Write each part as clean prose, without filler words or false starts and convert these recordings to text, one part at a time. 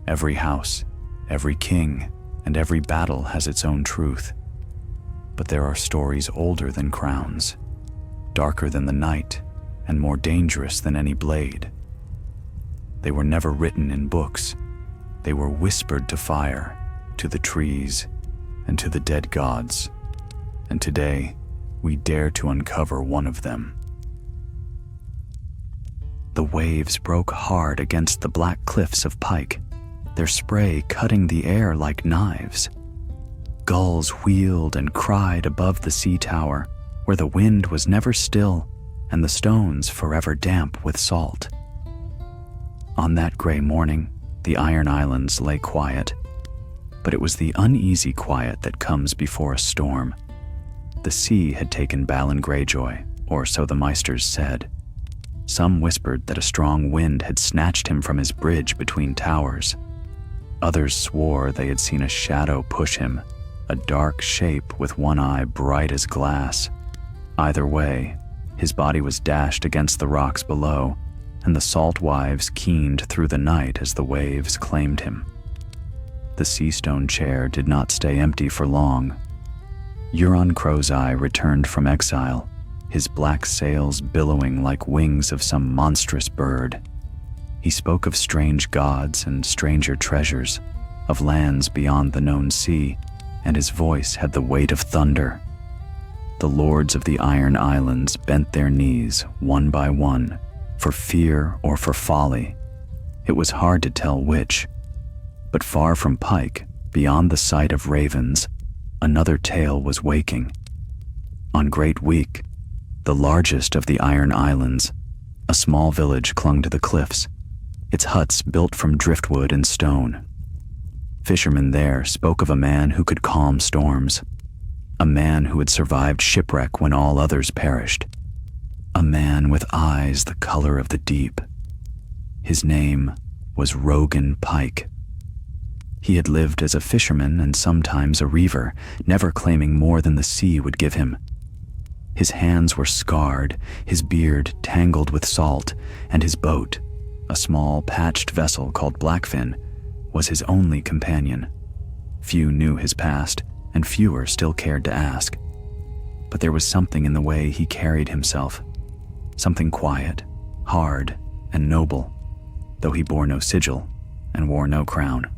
Every house, every king, and every battle has its own truth. But there are stories older than crowns, darker than the night, and more dangerous than any blade. They were never written in books. They were whispered to fire, to the trees, and to the dead gods. And today, we dare to uncover one of them. The waves broke hard against the black cliffs of Pike, their spray cutting the air like knives. Gulls wheeled and cried above the sea tower, where the wind was never still and the stones forever damp with salt. On that gray morning, the Iron Islands lay quiet, but it was the uneasy quiet that comes before a storm. The sea had taken Balin Greyjoy, or so the Meisters said. Some whispered that a strong wind had snatched him from his bridge between towers. Others swore they had seen a shadow push him, a dark shape with one eye bright as glass. Either way, his body was dashed against the rocks below, and the salt wives keened through the night as the waves claimed him. The sea-stone chair did not stay empty for long. Euron Crowseye returned from exile, his black sails billowing like wings of some monstrous bird. He spoke of strange gods and stranger treasures, of lands beyond the known sea, and his voice had the weight of thunder. The lords of the Iron Islands bent their knees, one by one, for fear or for folly. It was hard to tell which. But far from Pike, beyond the sight of ravens, another tale was waking. On Great Week, the largest of the Iron Islands, a small village clung to the cliffs, its huts built from driftwood and stone. Fishermen there spoke of a man who could calm storms, a man who had survived shipwreck when all others perished, a man with eyes the color of the deep. His name was Rogan Pike. He had lived as a fisherman and sometimes a reaver, never claiming more than the sea would give him. His hands were scarred, his beard tangled with salt, and his boat, a small patched vessel called Blackfin, was his only companion. Few knew his past, and fewer still cared to ask. But there was something in the way he carried himself, something quiet, hard, and noble, though he bore no sigil and wore no crown.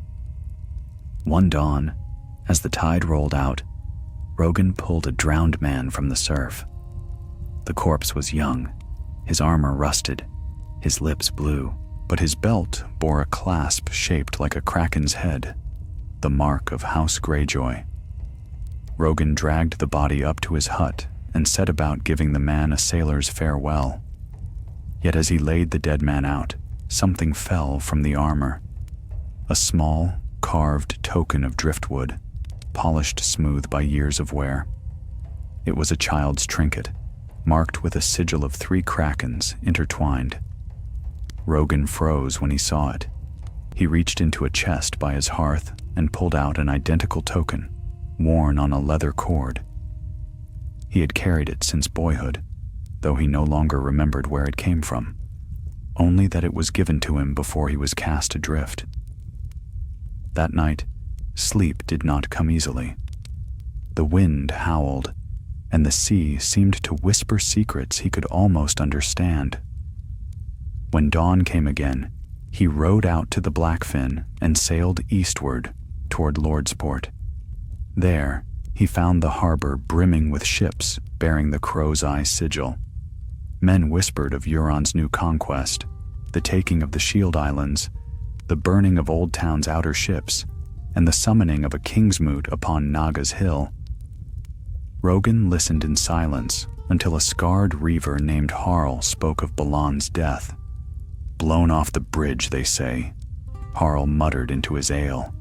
One dawn, as the tide rolled out, Rogan pulled a drowned man from the surf. The corpse was young, his armor rusted, his lips blue, but his belt bore a clasp shaped like a kraken's head, the mark of House Greyjoy. Rogan dragged the body up to his hut and set about giving the man a sailor's farewell. Yet as he laid the dead man out, something fell from the armor. A small, carved token of driftwood, polished smooth by years of wear. It was a child's trinket, marked with a sigil of 3 krakens intertwined. Rogan froze when he saw it. He reached into a chest by his hearth and pulled out an identical token, worn on a leather cord. He had carried it since boyhood, though he no longer remembered where it came from, only that it was given to him before he was cast adrift. That night, sleep did not come easily. The wind howled, and the sea seemed to whisper secrets he could almost understand. When dawn came again, he rowed out to the Blackfin and sailed eastward toward Lordsport. There, he found the harbor brimming with ships bearing the Crowseye sigil. Men whispered of Euron's new conquest, the taking of the Shield Islands, the burning of Old Town's outer ships, and the summoning of a Kingsmoot upon Naga's Hill. Rogan listened in silence until a scarred reaver named Harl spoke of Balan's death. "Blown off the bridge, they say," Harl muttered into his ale.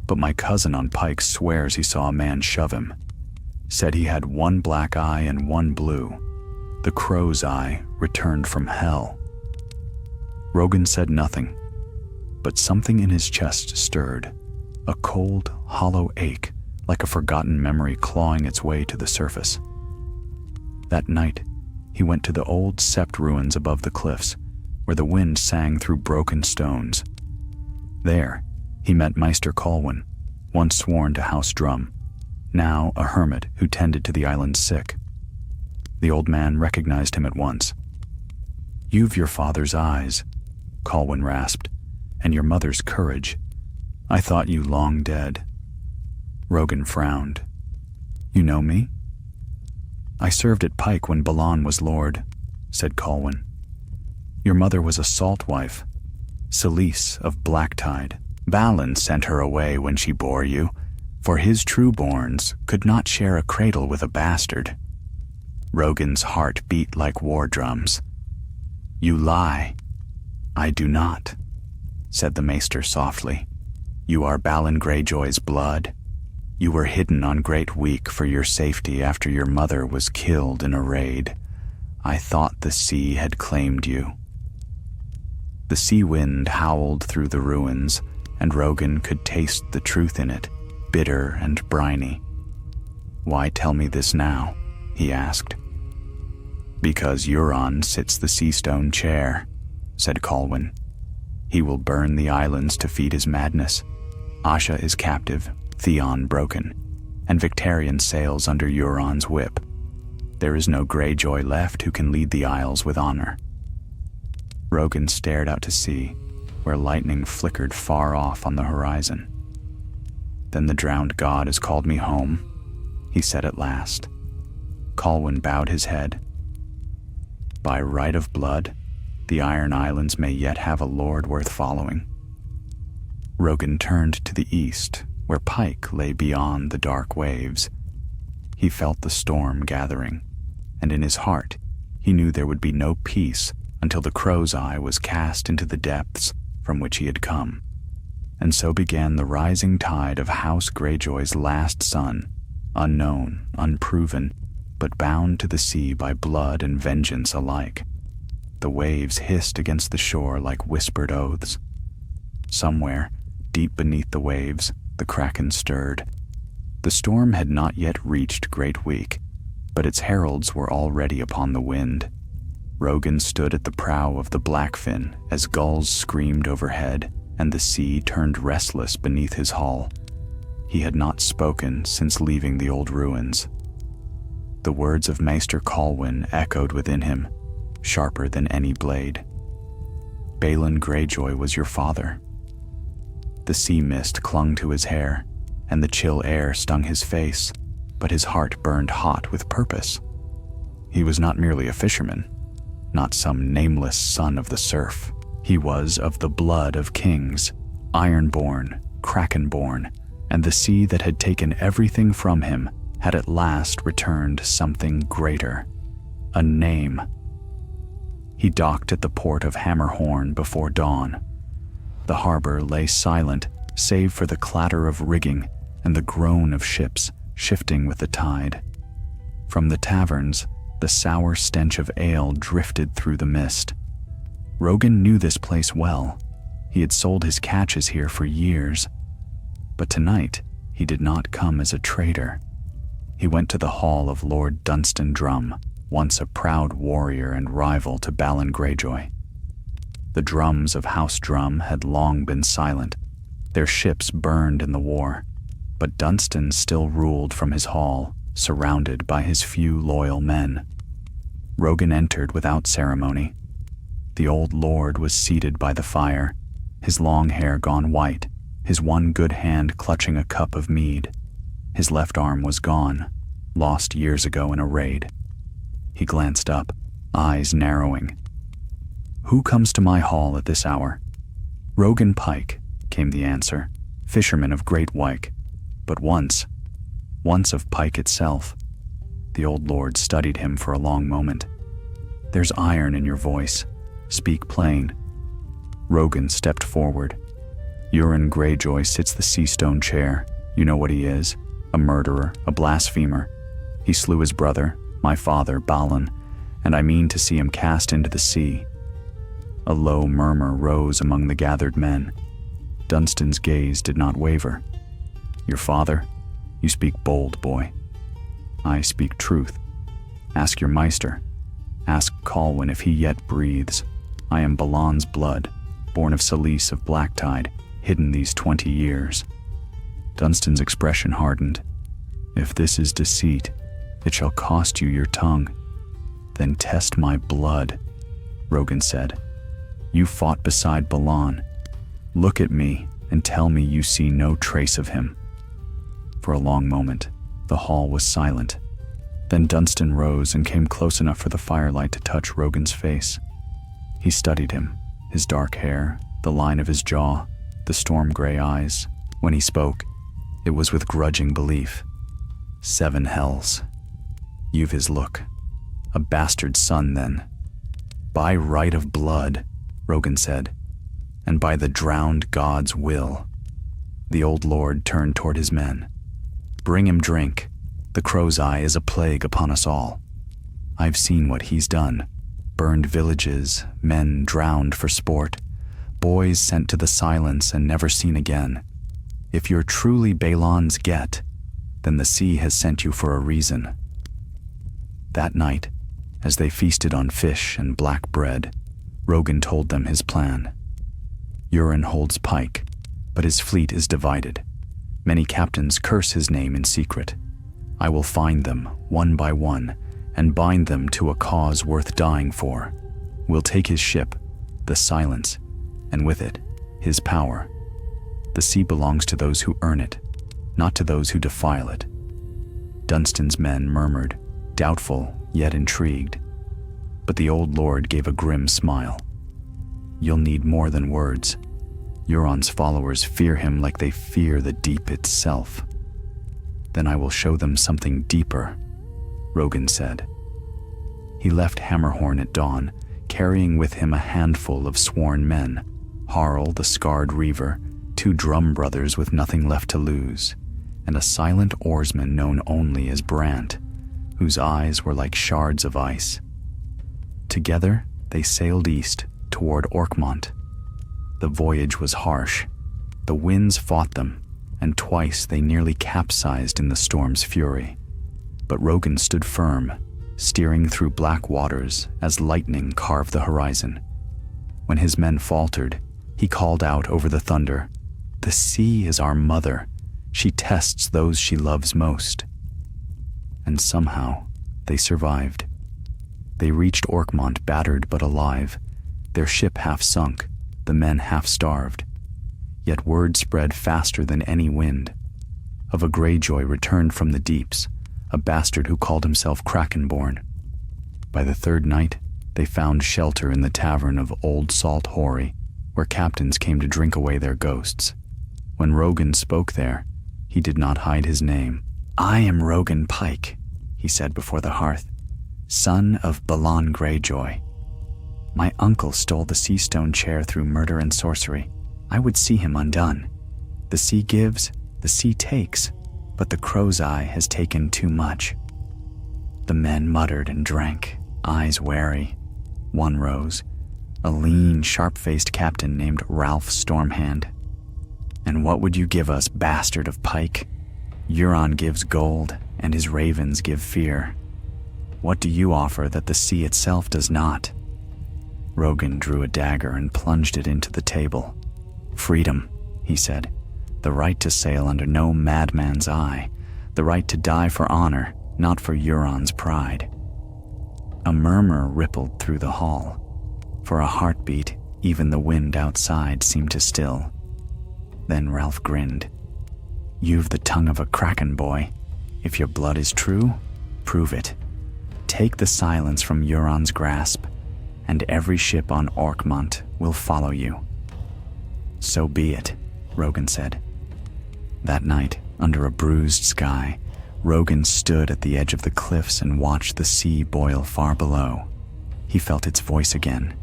"But my cousin on Pike swears he saw a man shove him. Said he had one black eye and one blue. The crow's eye returned from hell." Rogan said nothing, but something in his chest stirred, a cold, hollow ache, like a forgotten memory clawing its way to the surface. That night, he went to the old sept ruins above the cliffs, where the wind sang through broken stones. There, He met Meister Colwyn, once sworn to House Drum, now a hermit who tended to the island's sick. The old man recognized him at once. "You've your father's eyes," Colwyn rasped, "and your mother's courage. I thought you long dead." Rogan frowned. "You know me?" "I served at Pike when Balan was lord," said Colwyn. "Your mother was a salt wife, Celise of Blacktide. Balin sent her away when she bore you, for his trueborns could not share a cradle with a bastard." Rogan's heart beat like war drums. "You lie." "I do not," said the maester softly. "You are Balin Greyjoy's blood. You were hidden on Great Week for your safety after your mother was killed in a raid. I thought the sea had claimed you." The sea wind howled through the ruins, and Rogan could taste the truth in it, bitter and briny. "Why tell me this now?" he asked. "Because Euron sits the Seastone chair," said Colwyn. "He will burn the islands to feed his madness. Asha is captive, Theon broken, and Victarion sails under Euron's whip. There is no Greyjoy left who can lead the Isles with honor." Rogan stared out to sea, where lightning flickered far off on the horizon. "Then the drowned god has called me home," he said at last. Colwyn bowed his head. "By right of blood, the Iron Islands may yet have a lord worth following." Rogan turned to the east, where Pike lay beyond the dark waves. He felt the storm gathering, and in his heart he knew there would be no peace until the Crow's Eye was cast into the depths from which he had come. And so began the rising tide of House Greyjoy's last son, unknown, unproven, but bound to the sea by blood and vengeance alike. The waves hissed against the shore like whispered oaths. Somewhere, deep beneath the waves, the kraken stirred. The storm had not yet reached Great Week, but its heralds were already upon the wind. Rogan stood at the prow of the Blackfin as gulls screamed overhead and the sea turned restless beneath his hull. He had not spoken since leaving the old ruins. The words of Maester Colwyn echoed within him, sharper than any blade. "Balin Greyjoy was your father." The sea mist clung to his hair, and the chill air stung his face, but his heart burned hot with purpose. He was not merely a fisherman, not some nameless son of the surf. He was of the blood of kings, iron-born, kraken-born, and the sea that had taken everything from him had at last returned something greater, a name. He docked at the port of Hammerhorn before dawn. The harbor lay silent save for the clatter of rigging and the groan of ships shifting with the tide. From the taverns, the sour stench of ale drifted through the mist. Rogan knew this place well. He had sold his catches here for years. But tonight, he did not come as a trader. He went to the hall of Lord Dunstan Drum, once a proud warrior and rival to Balin Greyjoy. The drums of House Drum had long been silent. Their ships burned in the war, but Dunstan still ruled from his hall, surrounded by his few loyal men. Rogan entered without ceremony. The old lord was seated by the fire, his long hair gone white, his one good hand clutching a cup of mead. His left arm was gone, lost years ago in a raid. He glanced up, eyes narrowing. "Who comes to my hall at this hour?" "Rogan Pike," came the answer, "fisherman of Great Wyke, but once of Pike itself." The old lord studied him for a long moment. "There's iron in your voice. Speak plain." Rogan stepped forward. "Euron Greyjoy sits the Seastone chair. You know what he is. A murderer, a blasphemer. He slew his brother, my father, Balin, and I mean to see him cast into the sea." A low murmur rose among the gathered men. Dunstan's gaze did not waver. "Your father? You speak bold, boy." "I speak truth. Ask your Meister. Ask Colwyn if he yet breathes. I am Balan's blood, born of Celise of Blacktide, hidden these 20 years. Dunstan's expression hardened. If this is deceit, it shall cost you your tongue. Then test my blood, Rogan said. You fought beside Balan. Look at me and tell me you see no trace of him. For a long moment, the hall was silent. Then Dunstan rose and came close enough for the firelight to touch Rogan's face. He studied him, his dark hair, the line of his jaw, the storm-gray eyes. When he spoke, it was with grudging belief. 7 hells. You've his look. A bastard son, then. By right of blood, Rogan said, and by the drowned god's will. The old lord turned toward his men. Bring him drink. The crow's eye is a plague upon us all. I've seen what he's done. Burned villages, men drowned for sport, boys sent to the silence and never seen again. If you're truly Balan's get, then the sea has sent you for a reason. That night, as they feasted on fish and black bread, Rogan told them his plan. Euron holds Pike, but his fleet is divided. Many captains curse his name in secret. I will find them, one by one, and bind them to a cause worth dying for. We'll take his ship, the Silence, and with it, his power. The sea belongs to those who earn it, not to those who defile it. Dunstan's men murmured, doubtful yet intrigued. But the old lord gave a grim smile. You'll need more than words. Euron's followers fear him like they fear the deep itself. Then I will show them something deeper, Rogan said. He left Hammerhorn at dawn, carrying with him a handful of sworn men, Harl the scarred reaver, 2 drum brothers with nothing left to lose, and a silent oarsman known only as Brant, whose eyes were like shards of ice. Together, they sailed east toward Orkmont. The voyage was harsh. The winds fought them, and twice they nearly capsized in the storm's fury. But Rogan stood firm, steering through black waters as lightning carved the horizon. When his men faltered, he called out over the thunder, "The sea is our mother. She tests those she loves most." And somehow, they survived. They reached Orkmont battered but alive, their ship half sunk, the men half starved. Yet word spread faster than any wind. Of a Greyjoy returned from the deeps, a bastard who called himself Krakenborn. By the 3rd night, they found shelter in the tavern of Old Salt Hoary, where captains came to drink away their ghosts. When Rogan spoke there, he did not hide his name. "I am Rogan Pike," he said before the hearth, "son of Balan Greyjoy. My uncle stole the Seastone chair through murder and sorcery. I would see him undone. The sea gives, the sea takes, but the crow's eye has taken too much." The men muttered and drank, eyes wary. One rose, a lean, sharp-faced captain named Ralph Stormhand. "And what would you give us, bastard of Pike? Euron gives gold, and his ravens give fear. What do you offer that the sea itself does not?" Rogan drew a dagger and plunged it into the table. "Freedom," he said. "The right to sail under no madman's eye. The right to die for honor, not for Euron's pride." A murmur rippled through the hall. For a heartbeat, even the wind outside seemed to still. Then Ralph grinned. "You've the tongue of a kraken, boy. If your blood is true, prove it. Take the silence from Euron's grasp, and every ship on Orkmont will follow you." "So be it," Rogan said. That night, under a bruised sky, Rogan stood at the edge of the cliffs and watched the sea boil far below. He felt its voice again,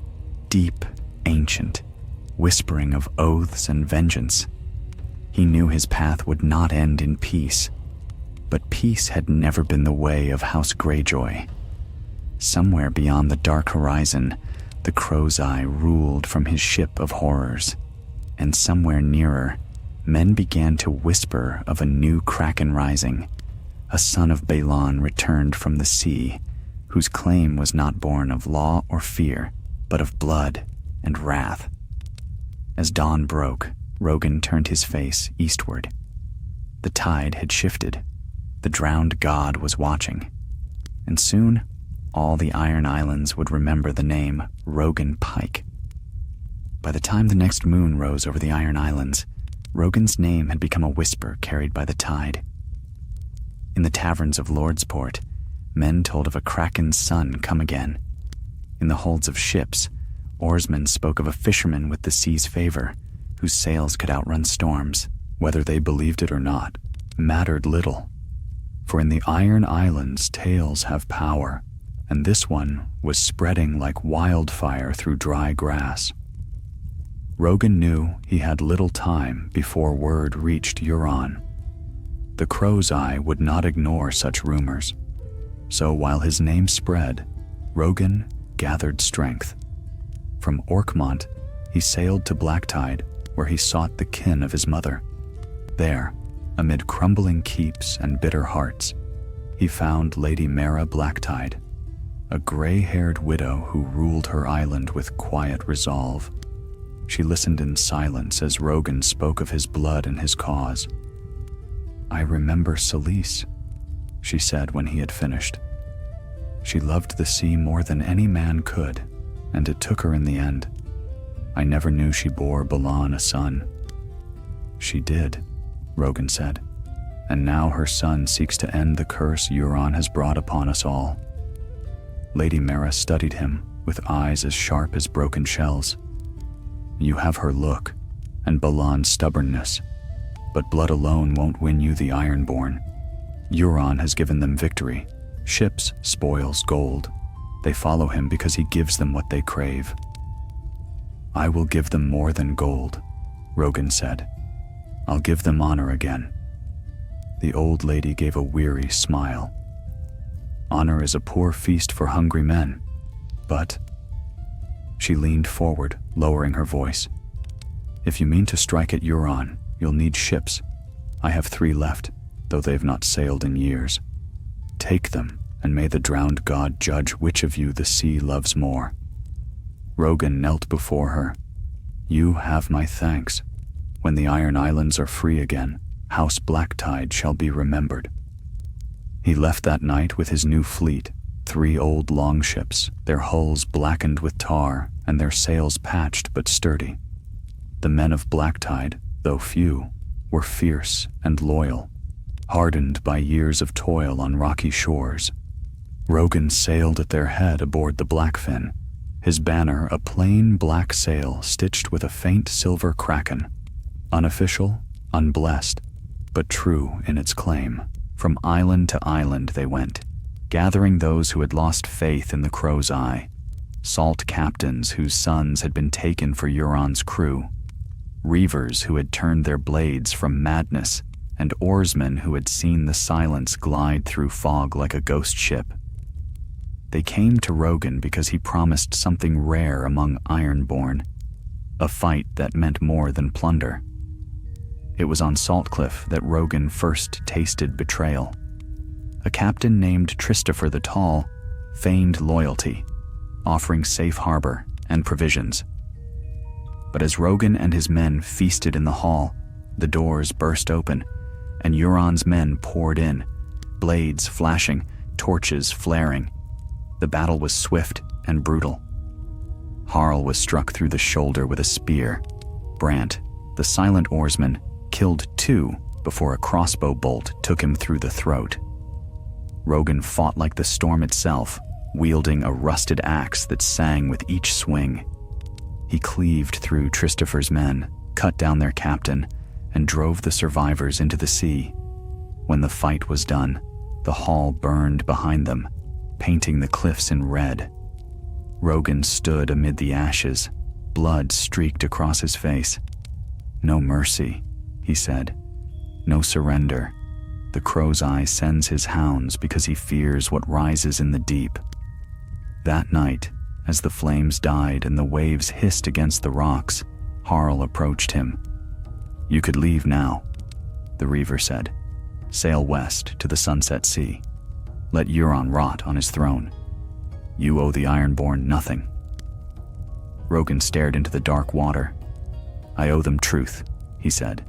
deep, ancient, whispering of oaths and vengeance. He knew his path would not end in peace, but peace had never been the way of House Greyjoy. Somewhere beyond the dark horizon, the crow's eye ruled from his ship of horrors, and somewhere nearer, men began to whisper of a new kraken rising, a son of Balan returned from the sea, whose claim was not born of law or fear, but of blood and wrath. As dawn broke, Rogan turned his face eastward. The tide had shifted. The drowned god was watching. And soon, all the Iron Islands would remember the name Rogan Pike. By the time the next moon rose over the Iron Islands, Rogan's name had become a whisper carried by the tide. In the taverns of Lordsport, men told of a kraken's son come again. In the holds of ships, oarsmen spoke of a fisherman with the sea's favor, whose sails could outrun storms. Whether they believed it or not mattered little, for in the Iron Islands tales have power, and this one was spreading like wildfire through dry grass. Rogan knew he had little time before word reached Euron. The Crow's Eye would not ignore such rumors, so while his name spread, Rogan gathered strength. From Orkmont, he sailed to Blacktide, where he sought the kin of his mother. There, amid crumbling keeps and bitter hearts, he found Lady Mara Blacktide, a gray-haired widow who ruled her island with quiet resolve. She listened in silence as Rogan spoke of his blood and his cause. "I remember Selyse," she said when he had finished. "She loved the sea more than any man could, and it took her in the end. I never knew she bore Balan a son." "She did," Rogan said, "and now her son seeks to end the curse Euron has brought upon us all." Lady Mara studied him with eyes as sharp as broken shells. "You have her look, and Balan's stubbornness, but blood alone won't win you the Ironborn. Euron has given them victory, ships, spoils, gold. They follow him because he gives them what they crave." "I will give them more than gold," Rogan said. "I'll give them honor again." The old lady gave a weary smile. "Honor is a poor feast for hungry men, but..." She leaned forward, lowering her voice. "If you mean to strike at Euron, you'll need ships. I have 3 left, though they've not sailed in years. Take them, and may the drowned god judge which of you the sea loves more." Rogan knelt before her. "You have my thanks. When the Iron Islands are free again, House Blacktide shall be remembered." He left that night with his new fleet, 3 old longships, their hulls blackened with tar and their sails patched but sturdy. The men of Blacktide, though few, were fierce and loyal, hardened by years of toil on rocky shores. Rogan sailed at their head aboard the Blackfin, his banner a plain black sail stitched with a faint silver kraken. Unofficial, unblessed, but true in its claim. From island to island they went, gathering those who had lost faith in the Crow's Eye, salt captains whose sons had been taken for Euron's crew, reavers who had turned their blades from madness, and oarsmen who had seen the silence glide through fog like a ghost ship. They came to Rogan because he promised something rare among Ironborn, a fight that meant more than plunder. It was on Saltcliff that Rogan first tasted betrayal. A captain named Christopher the Tall feigned loyalty, offering safe harbor and provisions. But as Rogan and his men feasted in the hall, the doors burst open, and Euron's men poured in, blades flashing, torches flaring. The battle was swift and brutal. Harl was struck through the shoulder with a spear. Brant, the silent oarsman, killed 2 before a crossbow bolt took him through the throat. Rogan fought like the storm itself, wielding a rusted axe that sang with each swing. He cleaved through Christopher's men, cut down their captain, and drove the survivors into the sea. When the fight was done, the hall burned behind them, painting the cliffs in red. Rogan stood amid the ashes, blood streaked across his face. "No mercy," he said. "No surrender. The Crow's Eye sends his hounds because he fears what rises in the deep." That night, as the flames died and the waves hissed against the rocks, Harl approached him. "You could leave now," the Reaver said. "Sail west to the Sunset Sea. Let Euron rot on his throne. You owe the Ironborn nothing." Rogan stared into the dark water. "I owe them truth," he said.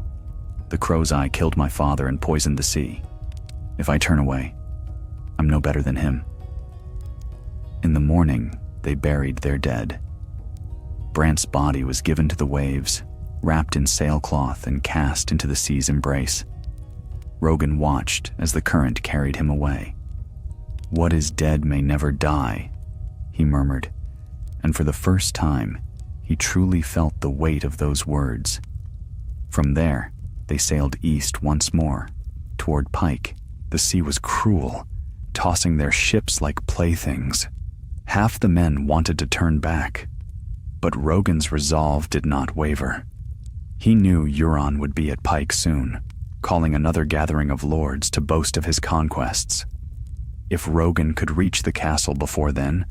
"The crow's eye killed my father and poisoned the sea. If I turn away, I'm no better than him." In the morning, they buried their dead. Brant's body was given to the waves, wrapped in sailcloth and cast into the sea's embrace. Rogan watched as the current carried him away. "What is dead may never die," he murmured, and for the first time, he truly felt the weight of those words. From there, they sailed east once more, toward Pike. The sea was cruel, tossing their ships like playthings. Half the men wanted to turn back, but Rogan's resolve did not waver. He knew Euron would be at Pike soon, calling another gathering of lords to boast of his conquests. If Rogan could reach the castle before then,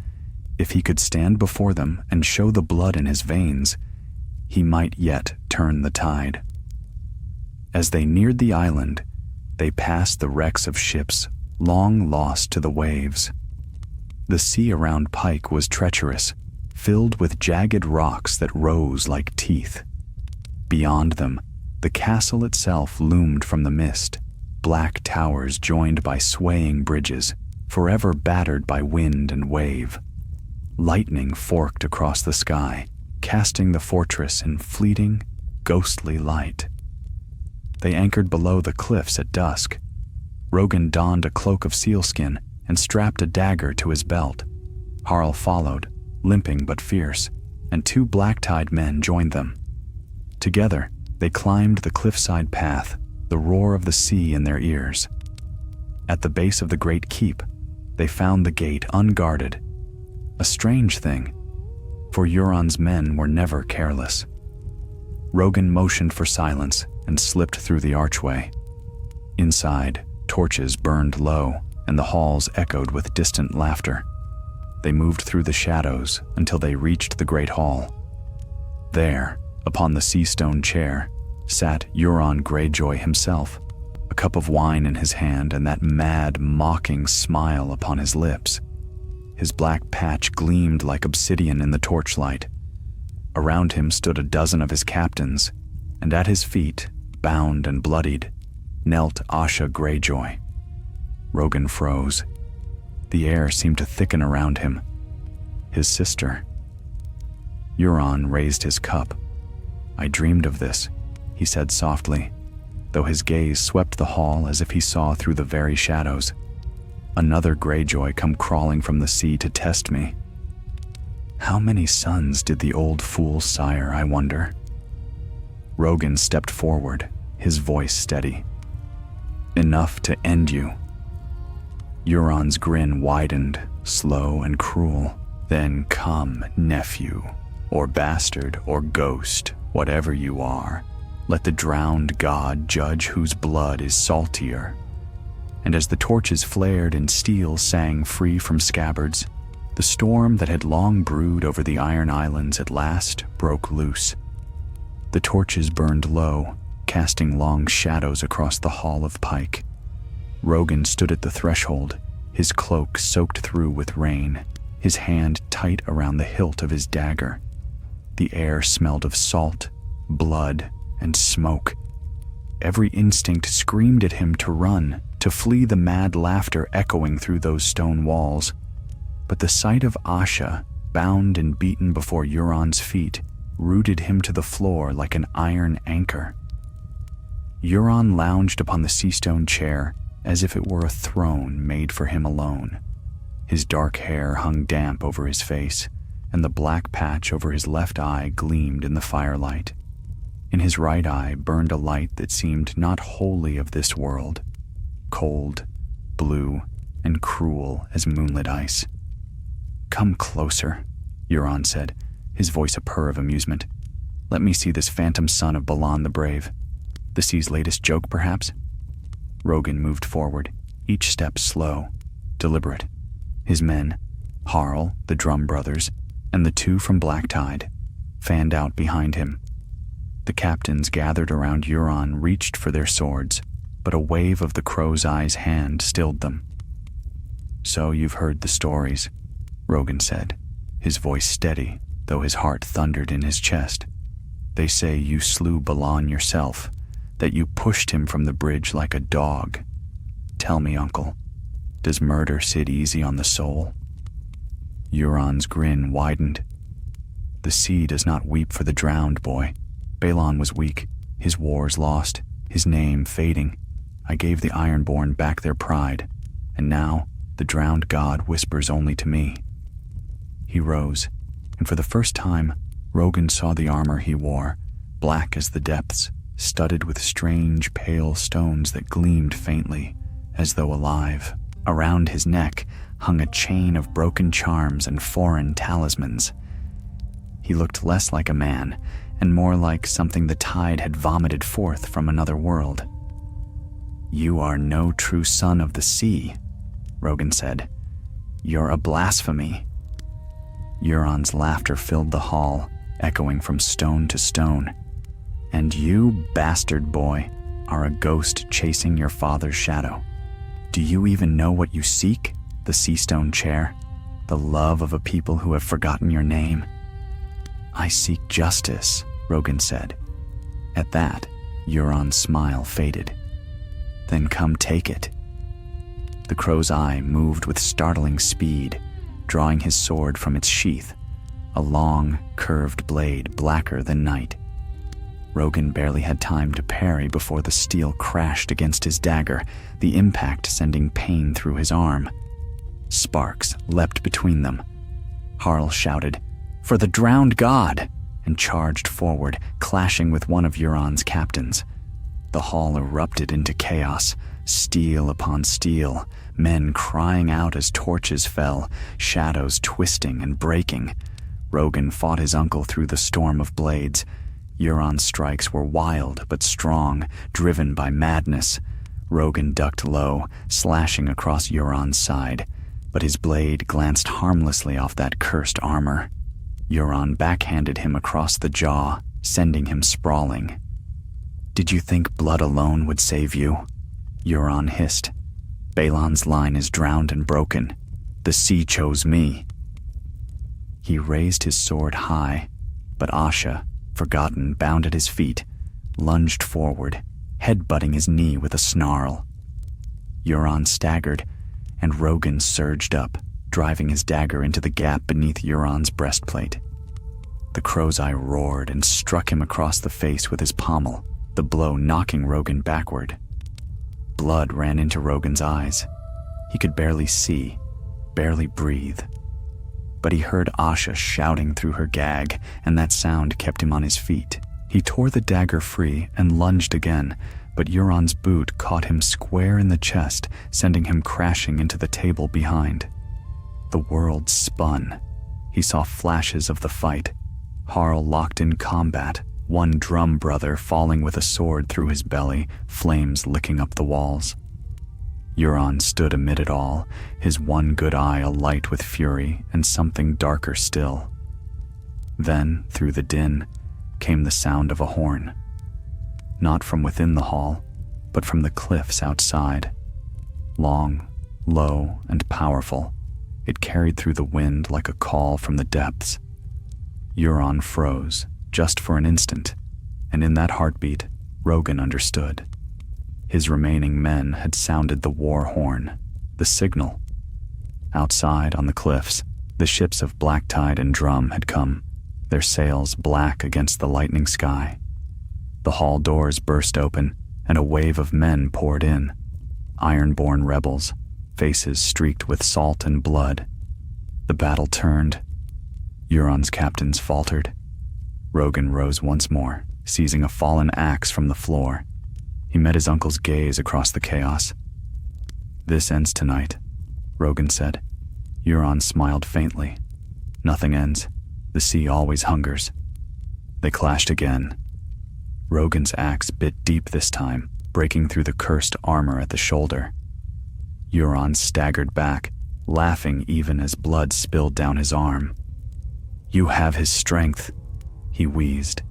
if he could stand before them and show the blood in his veins, he might yet turn the tide. As they neared the island, they passed the wrecks of ships long lost to the waves. The sea around Pike was treacherous, filled with jagged rocks that rose like teeth. Beyond them, the castle itself loomed from the mist, black towers joined by swaying bridges, forever battered by wind and wave. Lightning forked across the sky, casting the fortress in fleeting, ghostly light. They anchored below the cliffs at dusk. Rogan donned a cloak of sealskin and strapped a dagger to his belt. Harl followed, limping but fierce, and two black-tied men joined them. Together, they climbed the cliffside path, the roar of the sea in their ears. At the base of the great keep, they found the gate unguarded. A strange thing, for Euron's men were never careless. Rogan motioned for silence and slipped through the archway. Inside, torches burned low, and the halls echoed with distant laughter. They moved through the shadows until they reached the great hall. There, upon the sea-stone chair, sat Euron Greyjoy himself, a cup of wine in his hand and that mad, mocking smile upon his lips. His black patch gleamed like obsidian in the torchlight. Around him stood a dozen of his captains, and at his feet, bound and bloodied, knelt Asha Greyjoy. Rogan froze. The air seemed to thicken around him. His sister. Euron raised his cup. "I dreamed of this," he said softly, though his gaze swept the hall as if he saw through the very shadows. "Another Greyjoy come crawling from the sea to test me. How many sons did the old fool sire, I wonder?" Rogan stepped forward, his voice steady. "Enough to end you." Euron's grin widened, slow and cruel. "Then come, nephew, or bastard or ghost, whatever you are. Let the drowned god judge whose blood is saltier." And as the torches flared and steel sang free from scabbards, the storm that had long brewed over the Iron Islands at last broke loose. The torches burned low, casting long shadows across the hall of Pike. Rogan stood at the threshold, his cloak soaked through with rain, his hand tight around the hilt of his dagger. The air smelled of salt, blood, and smoke. Every instinct screamed at him to run, to flee the mad laughter echoing through those stone walls. But the sight of Asha, bound and beaten before Euron's feet, rooted him to the floor like an iron anchor. Euron lounged upon the sea-stone chair as if it were a throne made for him alone. His dark hair hung damp over his face, and the black patch over his left eye gleamed in the firelight. In his right eye burned a light that seemed not wholly of this world, cold, blue, and cruel as moonlit ice. "Come closer," Euron said, his voice a purr of amusement. "Let me see this phantom son of Balan the Brave. The sea's latest joke, perhaps?" Rogan moved forward, each step slow, deliberate. His men, Harl, the Drum Brothers, and the two from Black Tide, fanned out behind him. The captains gathered around Euron reached for their swords, but a wave of the Crow's Eye's hand stilled them. "So you've heard the stories," Rogan said, his voice steady, though his heart thundered in his chest. They say you slew Balan yourself, that you pushed him from the bridge like a dog. Tell me, uncle, does murder sit easy on the soul?" Euron's grin widened. "The sea does not weep for the drowned, boy. Balon was weak, his wars lost, his name fading. I gave the Ironborn back their pride, and now the drowned god whispers only to me." He rose, and for the first time, Rogan saw the armor he wore, black as the depths, studded with strange pale stones that gleamed faintly, as though alive. Around his neck hung a chain of broken charms and foreign talismans. He looked less like a man, and more like something the tide had vomited forth from another world. "You are no true son of the sea," Rogan said. "You're a blasphemy." Euron's laughter filled the hall, echoing from stone to stone. "And you, bastard boy, are a ghost chasing your father's shadow. Do you even know what you seek? The Seastone chair? The love of a people who have forgotten your name?" "I seek justice," Rogan said. At that, Euron's smile faded. "Then come take it." The crow's eye moved with startling speed, drawing his sword from its sheath, a long, curved blade blacker than night. Rogan barely had time to parry before the steel crashed against his dagger, the impact sending pain through his arm. Sparks leapt between them. Harl shouted, "For the drowned god!" and charged forward, clashing with one of Euron's captains. The hall erupted into chaos, steel upon steel, men crying out as torches fell, shadows twisting and breaking. Rogan fought his uncle through the storm of blades. Euron's strikes were wild but strong, driven by madness. Rogan ducked low, slashing across Euron's side, but his blade glanced harmlessly off that cursed armor. Euron backhanded him across the jaw, sending him sprawling. "Did you think blood alone would save you?" Euron hissed. "Balon's line is drowned and broken. The sea chose me." He raised his sword high, but Asha, forgotten, bound at his feet, lunged forward, headbutting his knee with a snarl. Euron staggered, and Rogan surged up, driving his dagger into the gap beneath Euron's breastplate. The crow's eye roared and struck him across the face with his pommel, the blow knocking Rogan backward. Blood ran into Rogan's eyes. He could barely see, barely breathe. But he heard Asha shouting through her gag, and that sound kept him on his feet. He tore the dagger free and lunged again, but Euron's boot caught him square in the chest, sending him crashing into the table behind. The world spun. He saw flashes of the fight. Harl locked in combat, one drum brother falling with a sword through his belly, flames licking up the walls. Euron stood amid it all, his one good eye alight with fury and something darker still. Then, through the din, came the sound of a horn. Not from within the hall, but from the cliffs outside. Long, low, and powerful, it carried through the wind like a call from the depths. Euron froze, just for an instant, and in that heartbeat, Rogan understood. His remaining men had sounded the war horn, the signal. Outside on the cliffs, the ships of Blacktide and Drum had come, their sails black against the lightning sky. The hall doors burst open, and a wave of men poured in, ironborn rebels, faces streaked with salt and blood. The battle turned. Euron's captains faltered. Rogan rose once more, seizing a fallen axe from the floor. He met his uncle's gaze across the chaos. "This ends tonight," Rogan said. Euron smiled faintly. "Nothing ends. The sea always hungers." They clashed again. Rogan's axe bit deep this time, breaking through the cursed armor at the shoulder. Euron staggered back, laughing even as blood spilled down his arm. "You have his strength," he wheezed.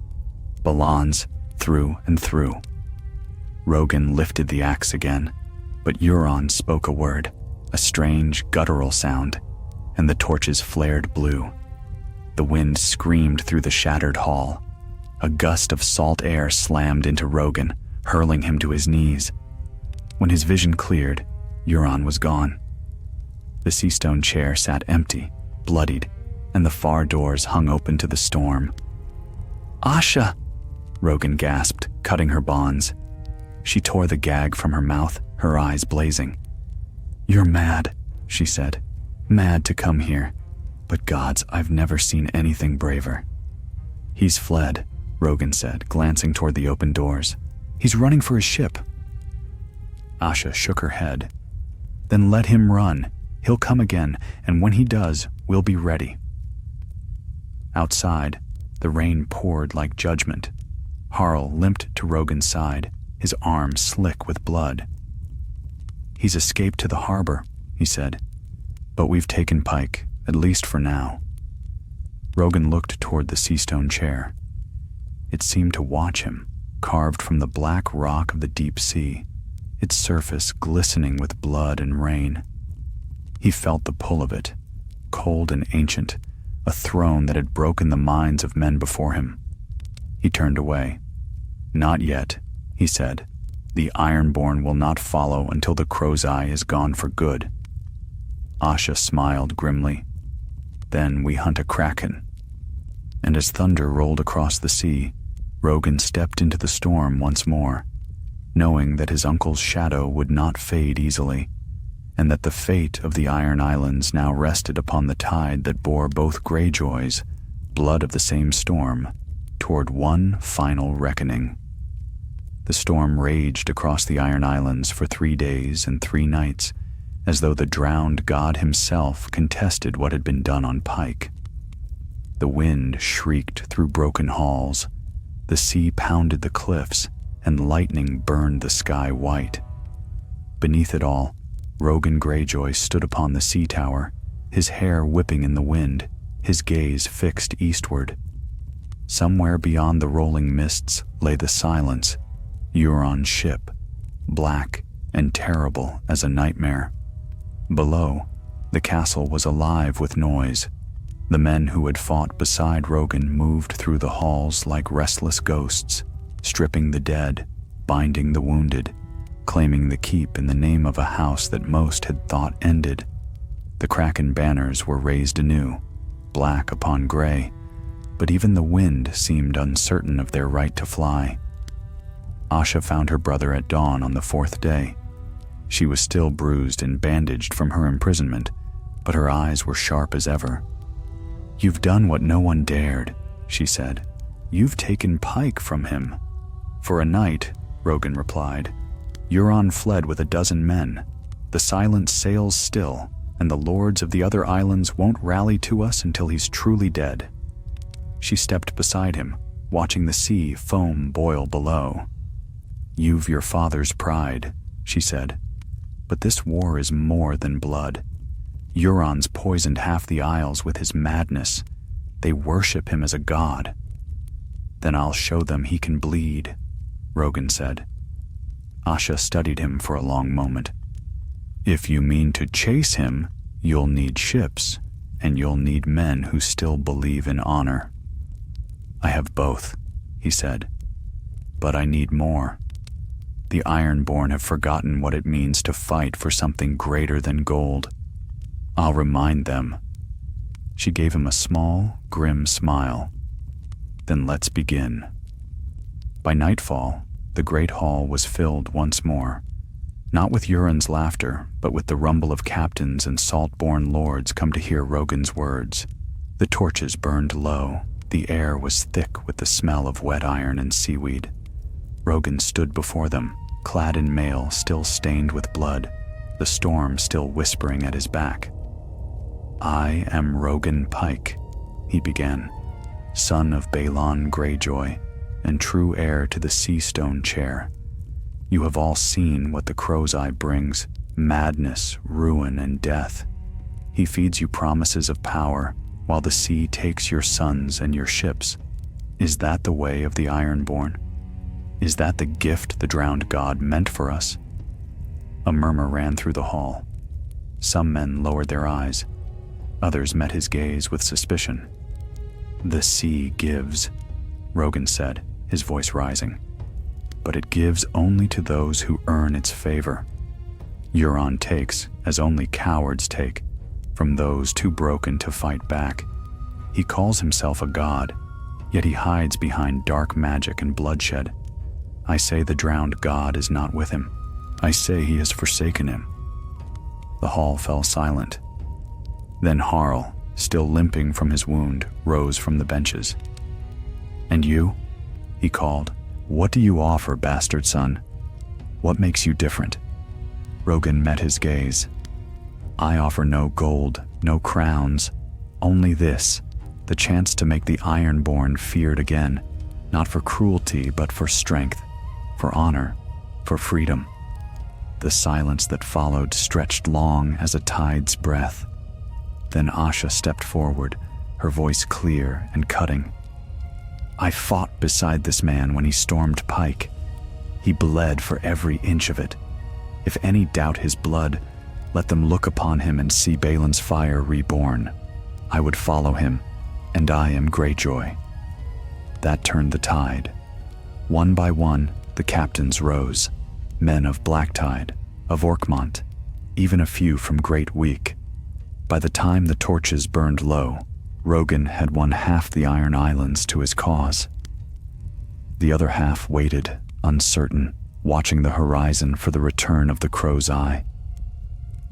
"Balan's through and through." Rogan lifted the axe again, but Euron spoke a word, a strange guttural sound, and the torches flared blue. The wind screamed through the shattered hall. A gust of salt air slammed into Rogan, hurling him to his knees. When his vision cleared, Euron was gone. The sea stone chair sat empty, bloodied, and the far doors hung open to the storm. "Asha!" Rogan gasped, cutting her bonds. She tore the gag from her mouth, her eyes blazing. "You're mad," she said. "Mad to come here. But gods, I've never seen anything braver." "He's fled," Rogan said, glancing toward the open doors. "He's running for his ship." Asha shook her head. "Then let him run. He'll come again, and when he does, we'll be ready." Outside, the rain poured like judgment. Harl limped to Rogan's side, his arm slick with blood. "He's escaped to the harbor," he said. "But we've taken Pike, at least for now." Rogan looked toward the sea stone chair. It seemed to watch him, carved from the black rock of the deep sea, its surface glistening with blood and rain. He felt the pull of it, cold and ancient, a throne that had broken the minds of men before him. He turned away. "Not yet," he said. "The Ironborn will not follow until the Crow's Eye is gone for good." Asha smiled grimly. "Then we hunt a kraken." And as thunder rolled across the sea, Rogan stepped into the storm once more, knowing that his uncle's shadow would not fade easily, and that the fate of the Iron Islands now rested upon the tide that bore both Greyjoys, blood of the same storm, toward one final reckoning. The storm raged across the Iron Islands for 3 days and 3 nights, as though the drowned god himself contested what had been done on Pike. The wind shrieked through broken halls, the sea pounded the cliffs, and lightning burned the sky white. Beneath it all, Rogan Greyjoy stood upon the sea tower, his hair whipping in the wind, his gaze fixed eastward. Somewhere beyond the rolling mists lay the silence, Euron's ship, black and terrible as a nightmare. Below, the castle was alive with noise. The men who had fought beside Rogan moved through the halls like restless ghosts, stripping the dead, binding the wounded, claiming the keep in the name of a house that most had thought ended. The Kraken banners were raised anew, black upon gray, but even the wind seemed uncertain of their right to fly. Asha found her brother at dawn on the 4th day. She was still bruised and bandaged from her imprisonment, but her eyes were sharp as ever. "You've done what no one dared," she said. "You've taken Pike from him." "For a night," Rogan replied. "Euron fled with 12 men. The Silence sails still, and the lords of the other islands won't rally to us until he's truly dead." She stepped beside him, watching the sea foam boil below. "You've your father's pride," she said. "But this war is more than blood. Euron's poisoned half the Isles with his madness. They worship him as a god." "Then I'll show them he can bleed," Rogan said. Asha studied him for a long moment. "If you mean to chase him, you'll need ships, and you'll need men who still believe in honor." "I have both," he said. "But I need more. The Ironborn have forgotten what it means to fight for something greater than gold. I'll remind them." She gave him a small, grim smile. "Then let's begin." By nightfall, the great hall was filled once more, not with Euron's laughter, but with the rumble of captains and salt-born lords come to hear Rogan's words. The torches burned low. The air was thick with the smell of wet iron and seaweed. Rogan stood before them, clad in mail still stained with blood, the storm still whispering at his back. "I am Rogan Pike," he began, "son of Balon Greyjoy, and true heir to the sea stone chair. You have all seen what the Crow's Eye brings, madness, ruin, and death. He feeds you promises of power, while the sea takes your sons and your ships. Is that the way of the Ironborn? Is that the gift the drowned god meant for us?" A murmur ran through the hall. Some men lowered their eyes. Others met his gaze with suspicion. "The sea gives," Rogan said, his voice rising. But it gives only to those who earn its favor. Euron takes, as only cowards take, from those too broken to fight back. He calls himself a god, yet he hides behind dark magic and bloodshed. I say the drowned god is not with him. I say he has forsaken him. The hall fell silent. Then Harl, still limping from his wound, rose from the benches. "And you?" he called. "What do you offer, bastard son? What makes you different?" Rogan met his gaze. "I offer no gold, no crowns, only this, the chance to make the Ironborn feared again, not for cruelty but for strength, for honor, for freedom." The silence that followed stretched long as a tide's breath. Then Asha stepped forward, her voice clear and cutting. "I fought beside this man when he stormed Pike. He bled for every inch of it. If any doubt his blood, let them look upon him and see Balin's fire reborn. I would follow him, and I am Greyjoy." That turned the tide. One by one, the captains rose, men of Blacktide, of Orkmont, even a few from Great Week. By the time the torches burned low, Rogan had won half the Iron Islands to his cause. The other half waited, uncertain, watching the horizon for the return of the Crow's Eye.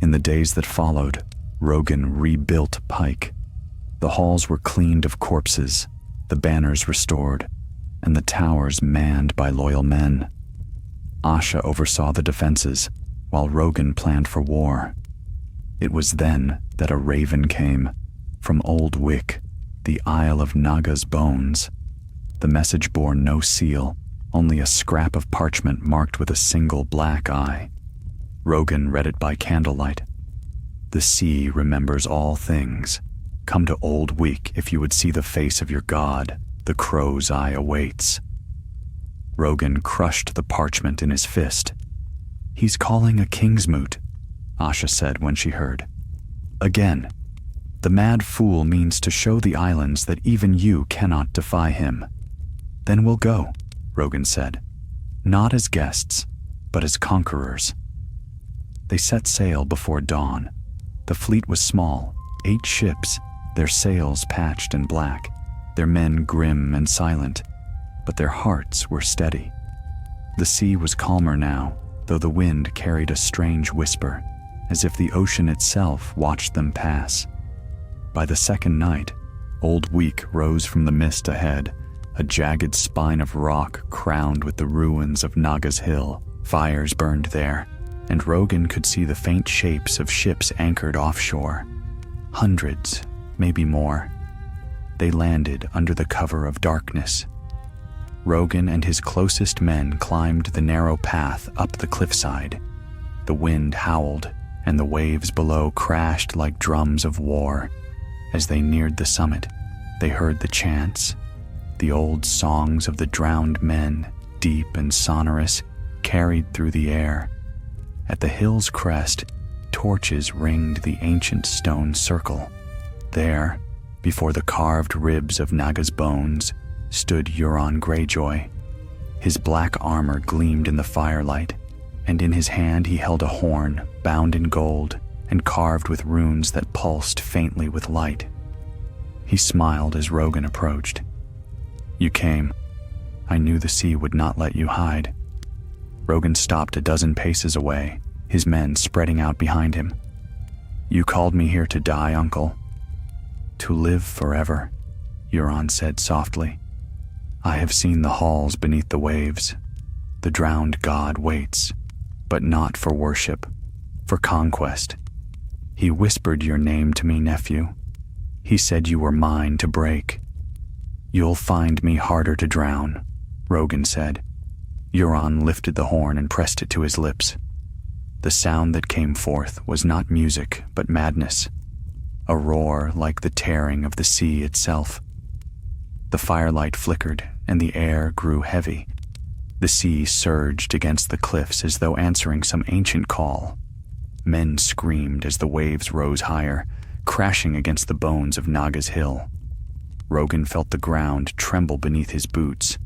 In the days that followed, Rogan rebuilt Pike. The halls were cleaned of corpses, the banners restored, and the towers manned by loyal men. Asha oversaw the defenses, while Rogan planned for war. It was then that a raven came, from Old Wick, the Isle of Naga's bones. The message bore no seal, only a scrap of parchment marked with a single black eye. Rogan read it by candlelight. "The sea remembers all things. Come to Old Wick if you would see the face of your god. The Crow's Eye awaits." Rogan crushed the parchment in his fist. "He's calling a Kingsmoot," Asha said when she heard. "Again. The mad fool means to show the islands that even you cannot defy him." "Then we'll go," Rogan said. "Not as guests, but as conquerors." They set sail before dawn. The fleet was small, 8 ships, their sails patched and black, their men grim and silent, but their hearts were steady. The sea was calmer now, though the wind carried a strange whisper, as if the ocean itself watched them pass. By the second night, Old Wick rose from the mist ahead, a jagged spine of rock crowned with the ruins of Naga's Hill. Fires burned there, and Rogan could see the faint shapes of ships anchored offshore. Hundreds, maybe more. They landed under the cover of darkness. Rogan and his closest men climbed the narrow path up the cliffside. The wind howled, and the waves below crashed like drums of war. As they neared the summit, they heard the chants, the old songs of the drowned men, deep and sonorous, carried through the air. At the hill's crest, torches ringed the ancient stone circle. There, before the carved ribs of Naga's bones, stood Euron Greyjoy. His black armor gleamed in the firelight, and in his hand he held a horn bound in gold and carved with runes that pulsed faintly with light. He smiled as Rogan approached. "You came. I knew the sea would not let you hide." Rogan stopped a dozen paces away, his men spreading out behind him. "You called me here to die, uncle." "To live forever," Euron said softly. "I have seen the halls beneath the waves. The drowned god waits, but not for worship, for conquest. He whispered your name to me, nephew. He said you were mine to break." "You'll find me harder to drown," Rogan said. Euron lifted the horn and pressed it to his lips. The sound that came forth was not music, but madness, a roar like the tearing of the sea itself. The firelight flickered, and the air grew heavy. The sea surged against the cliffs as though answering some ancient call. Men screamed as the waves rose higher, crashing against the bones of Naga's Hill. Rogan felt the ground tremble beneath his boots.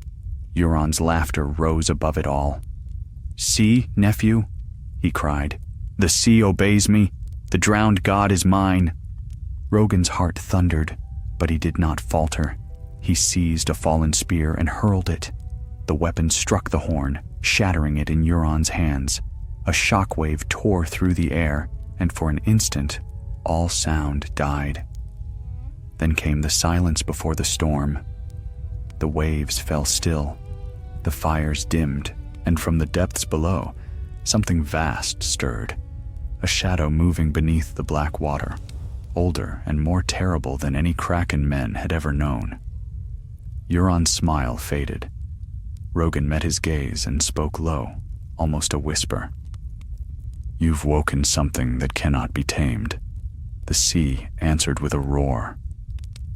Euron's laughter rose above it all. "See, nephew," he cried. "The sea obeys me. The drowned god is mine." Rogan's heart thundered, but he did not falter. He seized a fallen spear and hurled it. The weapon struck the horn, shattering it in Euron's hands. A shockwave tore through the air, and for an instant, all sound died. Then came the silence before the storm. The waves fell still. The fires dimmed, and from the depths below, something vast stirred. A shadow moving beneath the black water, older and more terrible than any kraken men had ever known. Euron's smile faded. Rogan met his gaze and spoke low, almost a whisper. "You've woken something that cannot be tamed." The sea answered with a roar.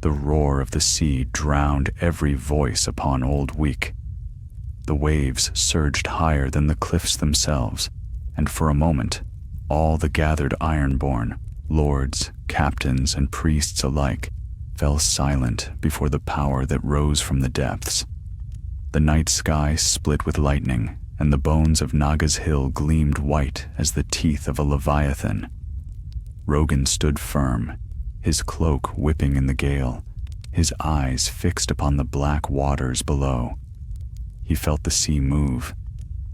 The roar of the sea drowned every voice upon Old Week. The waves surged higher than the cliffs themselves, and for a moment, all the gathered Ironborn, lords, captains, and priests alike, fell silent before the power that rose from the depths. The night sky split with lightning, and the bones of Naga's Hill gleamed white as the teeth of a leviathan. Rogan stood firm, his cloak whipping in the gale, his eyes fixed upon the black waters below. He felt the sea move,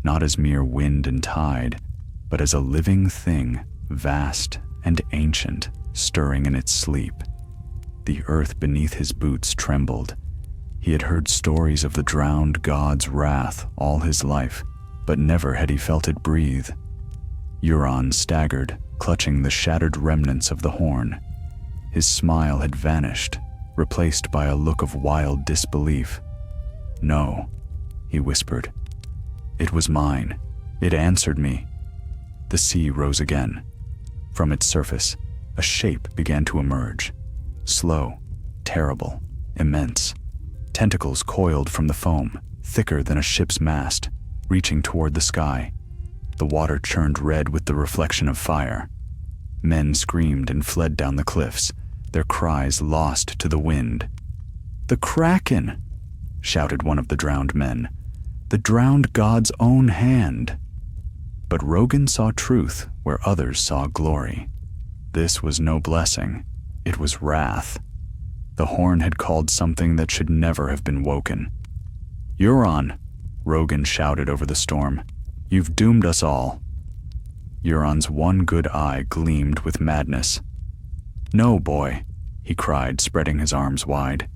not as mere wind and tide, but as a living thing, vast and ancient, stirring in its sleep. The earth beneath his boots trembled. He had heard stories of the drowned god's wrath all his life, but never had he felt it breathe. Euron staggered, clutching the shattered remnants of the horn. His smile had vanished, replaced by a look of wild disbelief. "No," he whispered. "It was mine. It answered me." The sea rose again. From its surface, a shape began to emerge. Slow, terrible, immense. Tentacles coiled from the foam, thicker than a ship's mast, reaching toward the sky. The water churned red with the reflection of fire. Men screamed and fled down the cliffs, their cries lost to the wind. "The Kraken!" shouted one of the drowned men. "The drowned god's own hand!" But Rogan saw truth where others saw glory. This was no blessing. It was wrath. The horn had called something that should never have been woken. "Euron!" Rogan shouted over the storm. "You've doomed us all." Euron's one good eye gleamed with madness. "No, boy," he cried, spreading his arms wide.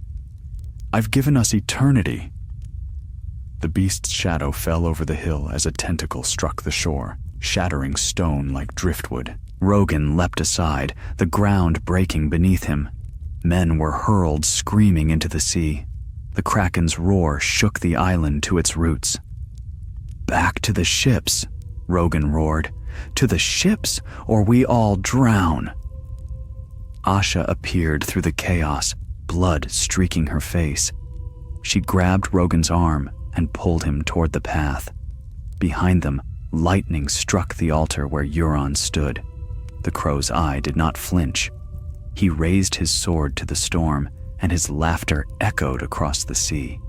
"I've given us eternity." The beast's shadow fell over the hill as a tentacle struck the shore, shattering stone like driftwood. Rogan leapt aside, the ground breaking beneath him. Men were hurled screaming into the sea. The Kraken's roar shook the island to its roots. "Back to the ships," Rogan roared. "To the ships, or we all drown." Asha appeared through the chaos, blood streaking her face. She grabbed Rogan's arm and pulled him toward the path. Behind them, lightning struck the altar where Euron stood. The crow's eye did not flinch. He raised his sword to the storm, and his laughter echoed across the sea.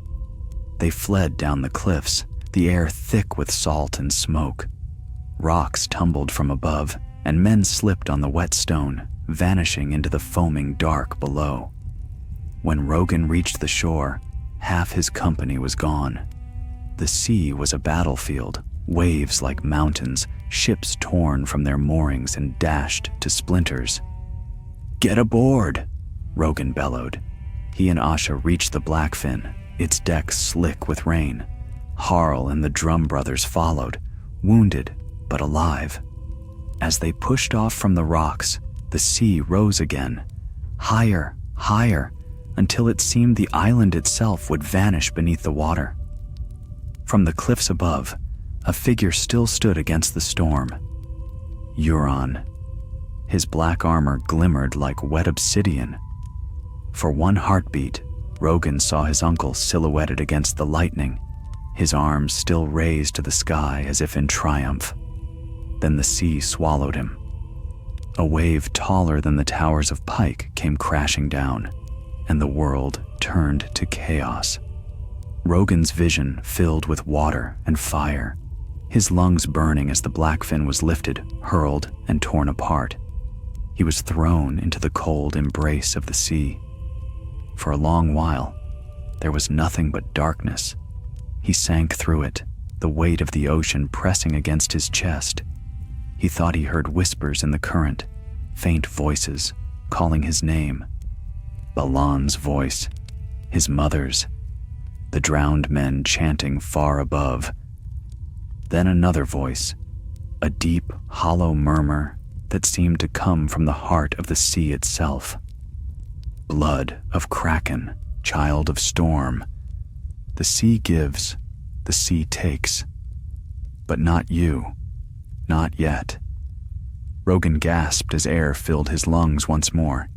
They fled down the cliffs, the air thick with salt and smoke. Rocks tumbled from above, and men slipped on the wet stone, vanishing into the foaming dark below. When Rogan reached the shore, half his company was gone. The sea was a battlefield, waves like mountains, ships torn from their moorings and dashed to splinters. "Get aboard!" Rogan bellowed. He and Asha reached the Blackfin, its deck slick with rain. Harl and the Drum brothers followed, wounded but alive. As they pushed off from the rocks, the sea rose again, higher, higher, until it seemed the island itself would vanish beneath the water. From the cliffs above, a figure still stood against the storm. Euron. His black armor glimmered like wet obsidian. For one heartbeat, Rogan saw his uncle silhouetted against the lightning, his arms still raised to the sky as if in triumph. Then the sea swallowed him. A wave taller than the towers of Pike came crashing down, and the world turned to chaos. Rogan's vision filled with water and fire, his lungs burning as the Blackfin was lifted, hurled, and torn apart. He was thrown into the cold embrace of the sea. For a long while, there was nothing but darkness. He sank through it, the weight of the ocean pressing against his chest. He thought he heard whispers in the current, faint voices calling his name. Balan's voice, his mother's, the drowned men chanting far above. Then another voice, a deep, hollow murmur that seemed to come from the heart of the sea itself. Blood of Kraken, child of storm. The sea gives, the sea takes. But not you, not yet. Rogan gasped as air filled his lungs once more.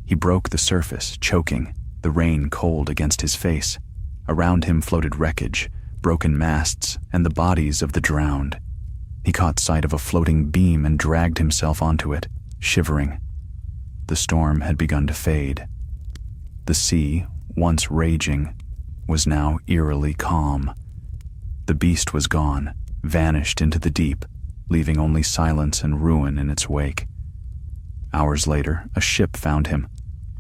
He broke the surface, choking, the rain cold against his face. Around him floated wreckage, broken masts, and the bodies of the drowned. He caught sight of a floating beam and dragged himself onto it, shivering. The storm had begun to fade. The sea, once raging, was now eerily calm. The beast was gone, vanished into the deep, leaving only silence and ruin in its wake. Hours later, a ship found him,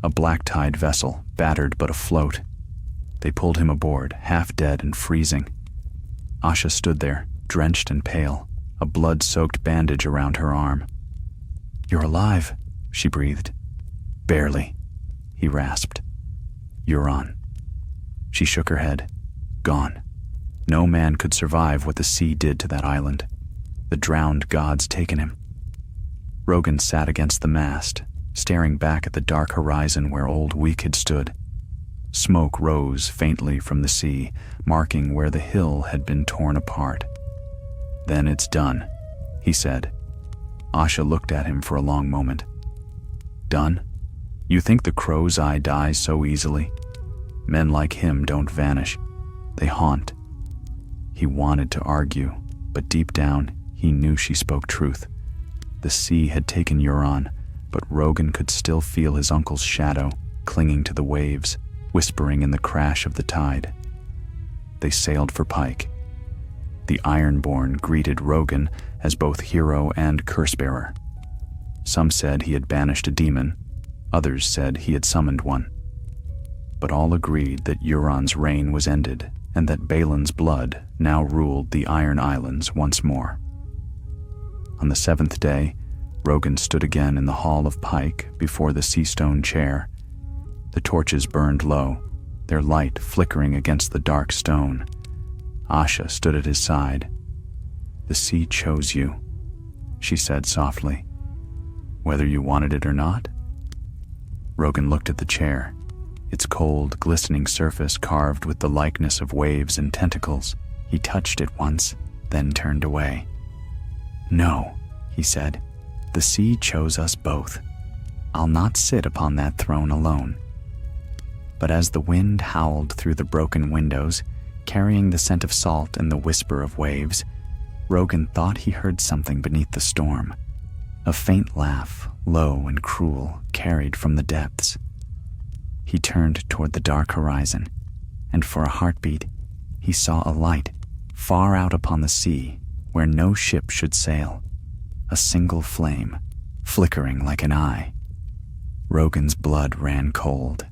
a black-tide vessel, battered but afloat. They pulled him aboard, half dead and freezing. Asha stood there, drenched and pale, a blood-soaked bandage around her arm. "You're alive," she breathed. "Barely," he rasped. "Euron." She shook her head. Gone. No man could survive what the sea did to that island. The drowned gods taken him. Rogan sat against the mast, staring back at the dark horizon where old Weak had stood. Smoke rose faintly from the sea, marking where the hill had been torn apart. "Then it's done," he said. Asha looked at him for a long moment. "Done? You think the crow's eye dies so easily? Men like him don't vanish. They haunt." He wanted to argue, but deep down, he knew she spoke truth. The sea had taken Euron, but Rogan could still feel his uncle's shadow clinging to the waves, whispering in the crash of the tide. They sailed for Pike. The Ironborn greeted Rogan as both hero and curse-bearer. Some said he had banished a demon, others said he had summoned one. But all agreed that Euron's reign was ended and that Balin's blood now ruled the Iron Islands once more. On the 7th day, Rogan stood again in the hall of Pike before the sea-stone chair. The torches burned low, their light flickering against the dark stone. Asha stood at his side. "The sea chose you," she said softly. "Whether you wanted it or not?" Rogan looked at the chair, its cold, glistening surface carved with the likeness of waves and tentacles. He touched it once, then turned away. "No," he said. "The sea chose us both. I'll not sit upon that throne alone." But as the wind howled through the broken windows, carrying the scent of salt and the whisper of waves, Rogan thought he heard something beneath the storm. A faint laugh, low and cruel, carried from the depths. He turned toward the dark horizon, and for a heartbeat, he saw a light far out upon the sea where no ship should sail. A single flame, flickering like an eye. Rogan's blood ran cold.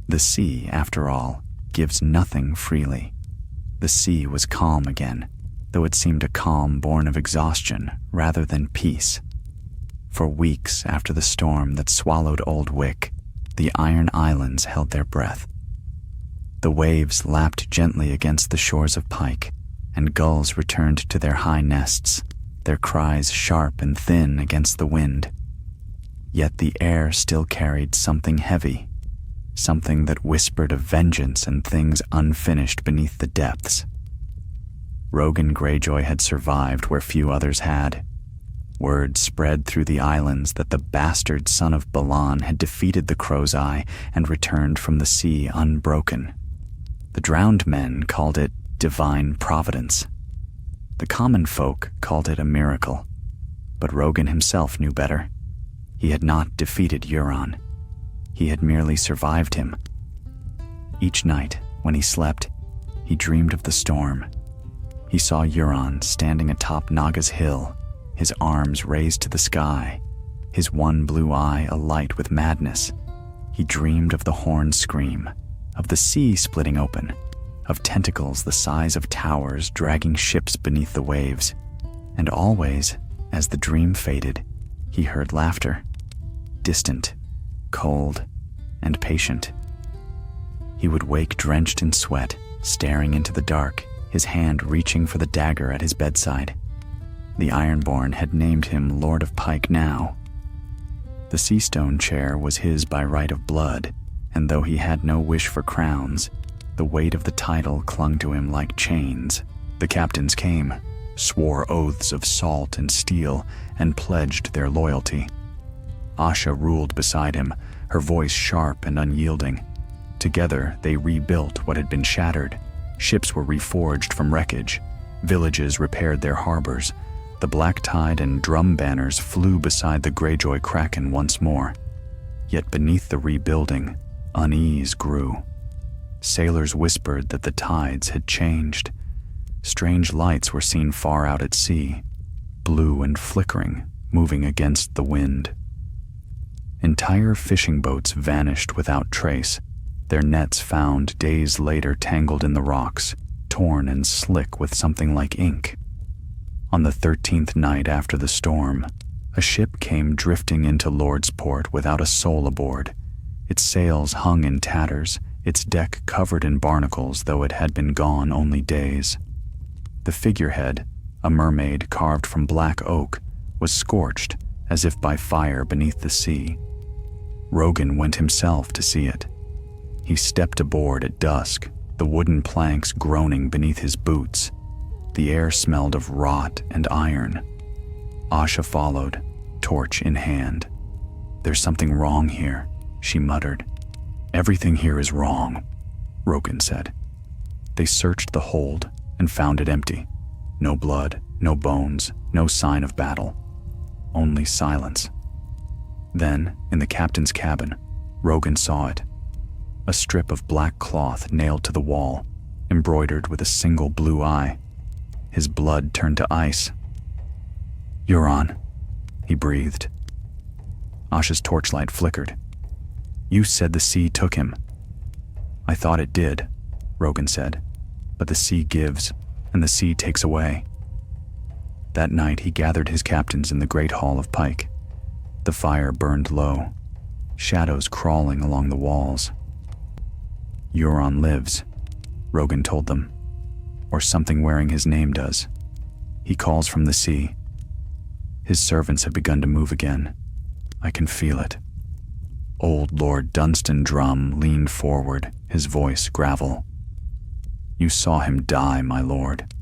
The sea, after all, gives nothing freely. The sea was calm again, though it seemed a calm born of exhaustion rather than peace. For weeks after the storm that swallowed Old Wick, the Iron Islands held their breath. The waves lapped gently against the shores of Pike, and gulls returned to their high nests, their cries sharp and thin against the wind. Yet the air still carried something heavy, something that whispered of vengeance and things unfinished beneath the depths. Rogan Greyjoy had survived where few others had. Word spread through the islands that the bastard son of Balan had defeated the Crow's Eye and returned from the sea unbroken. The drowned men called it divine providence. The common folk called it a miracle, but Rogan himself knew better. He had not defeated Euron. He had merely survived him, Each night, when he slept, he dreamed of the storm. He saw Euron standing atop Naga's hill, his arms raised to the sky, his one blue eye alight with madness. He dreamed of the horn scream, of the sea splitting open, of tentacles the size of towers dragging ships beneath the waves. And always, as the dream faded, he heard laughter, distant, cold, and patient. He would wake drenched in sweat, staring into the dark, his hand reaching for the dagger at his bedside. The Ironborn had named him Lord of Pike now. The Seastone chair was his by right of blood, and though he had no wish for crowns, the weight of the title clung to him like chains. The captains came, swore oaths of salt and steel, and pledged their loyalty. Asha ruled beside him, her voice sharp and unyielding. Together they rebuilt what had been shattered. Ships were reforged from wreckage. Villages repaired their harbors. The black tide and drum banners flew beside the Greyjoy Kraken once more. Yet beneath the rebuilding, unease grew. Sailors whispered that the tides had changed. Strange lights were seen far out at sea, blue and flickering, moving against the wind. Entire fishing boats vanished without trace, their nets found days later tangled in the rocks, torn and slick with something like ink. On the 13th night after the storm, a ship came drifting into Lordsport without a soul aboard. Its sails hung in tatters, its deck covered in barnacles, though it had been gone only days. The figurehead, a mermaid carved from black oak, was scorched as if by fire beneath the sea. Rogan went himself to see it. He stepped aboard at dusk, the wooden planks groaning beneath his boots. The air smelled of rot and iron. Asha followed, torch in hand. "There's something wrong here," she muttered. "Everything here is wrong," Rogan said. They searched the hold and found it empty. No blood, no bones, no sign of battle. Only silence. Then, in the captain's cabin, Rogan saw it. A strip of black cloth nailed to the wall, embroidered with a single blue eye. His blood turned to ice. "Euron," he breathed. Asha's torchlight flickered. "You said the sea took him." "I thought it did," Rogan said. "But the sea gives, and the sea takes away." That night he gathered his captains in the great hall of Pike. The fire burned low, shadows crawling along the walls. "Euron lives," Rogan told them. "Or something wearing his name does. He calls from the sea. His servants have begun to move again. I can feel it." Old Lord Dunstan Drum leaned forward, his voice gravel. "You saw him die, my lord.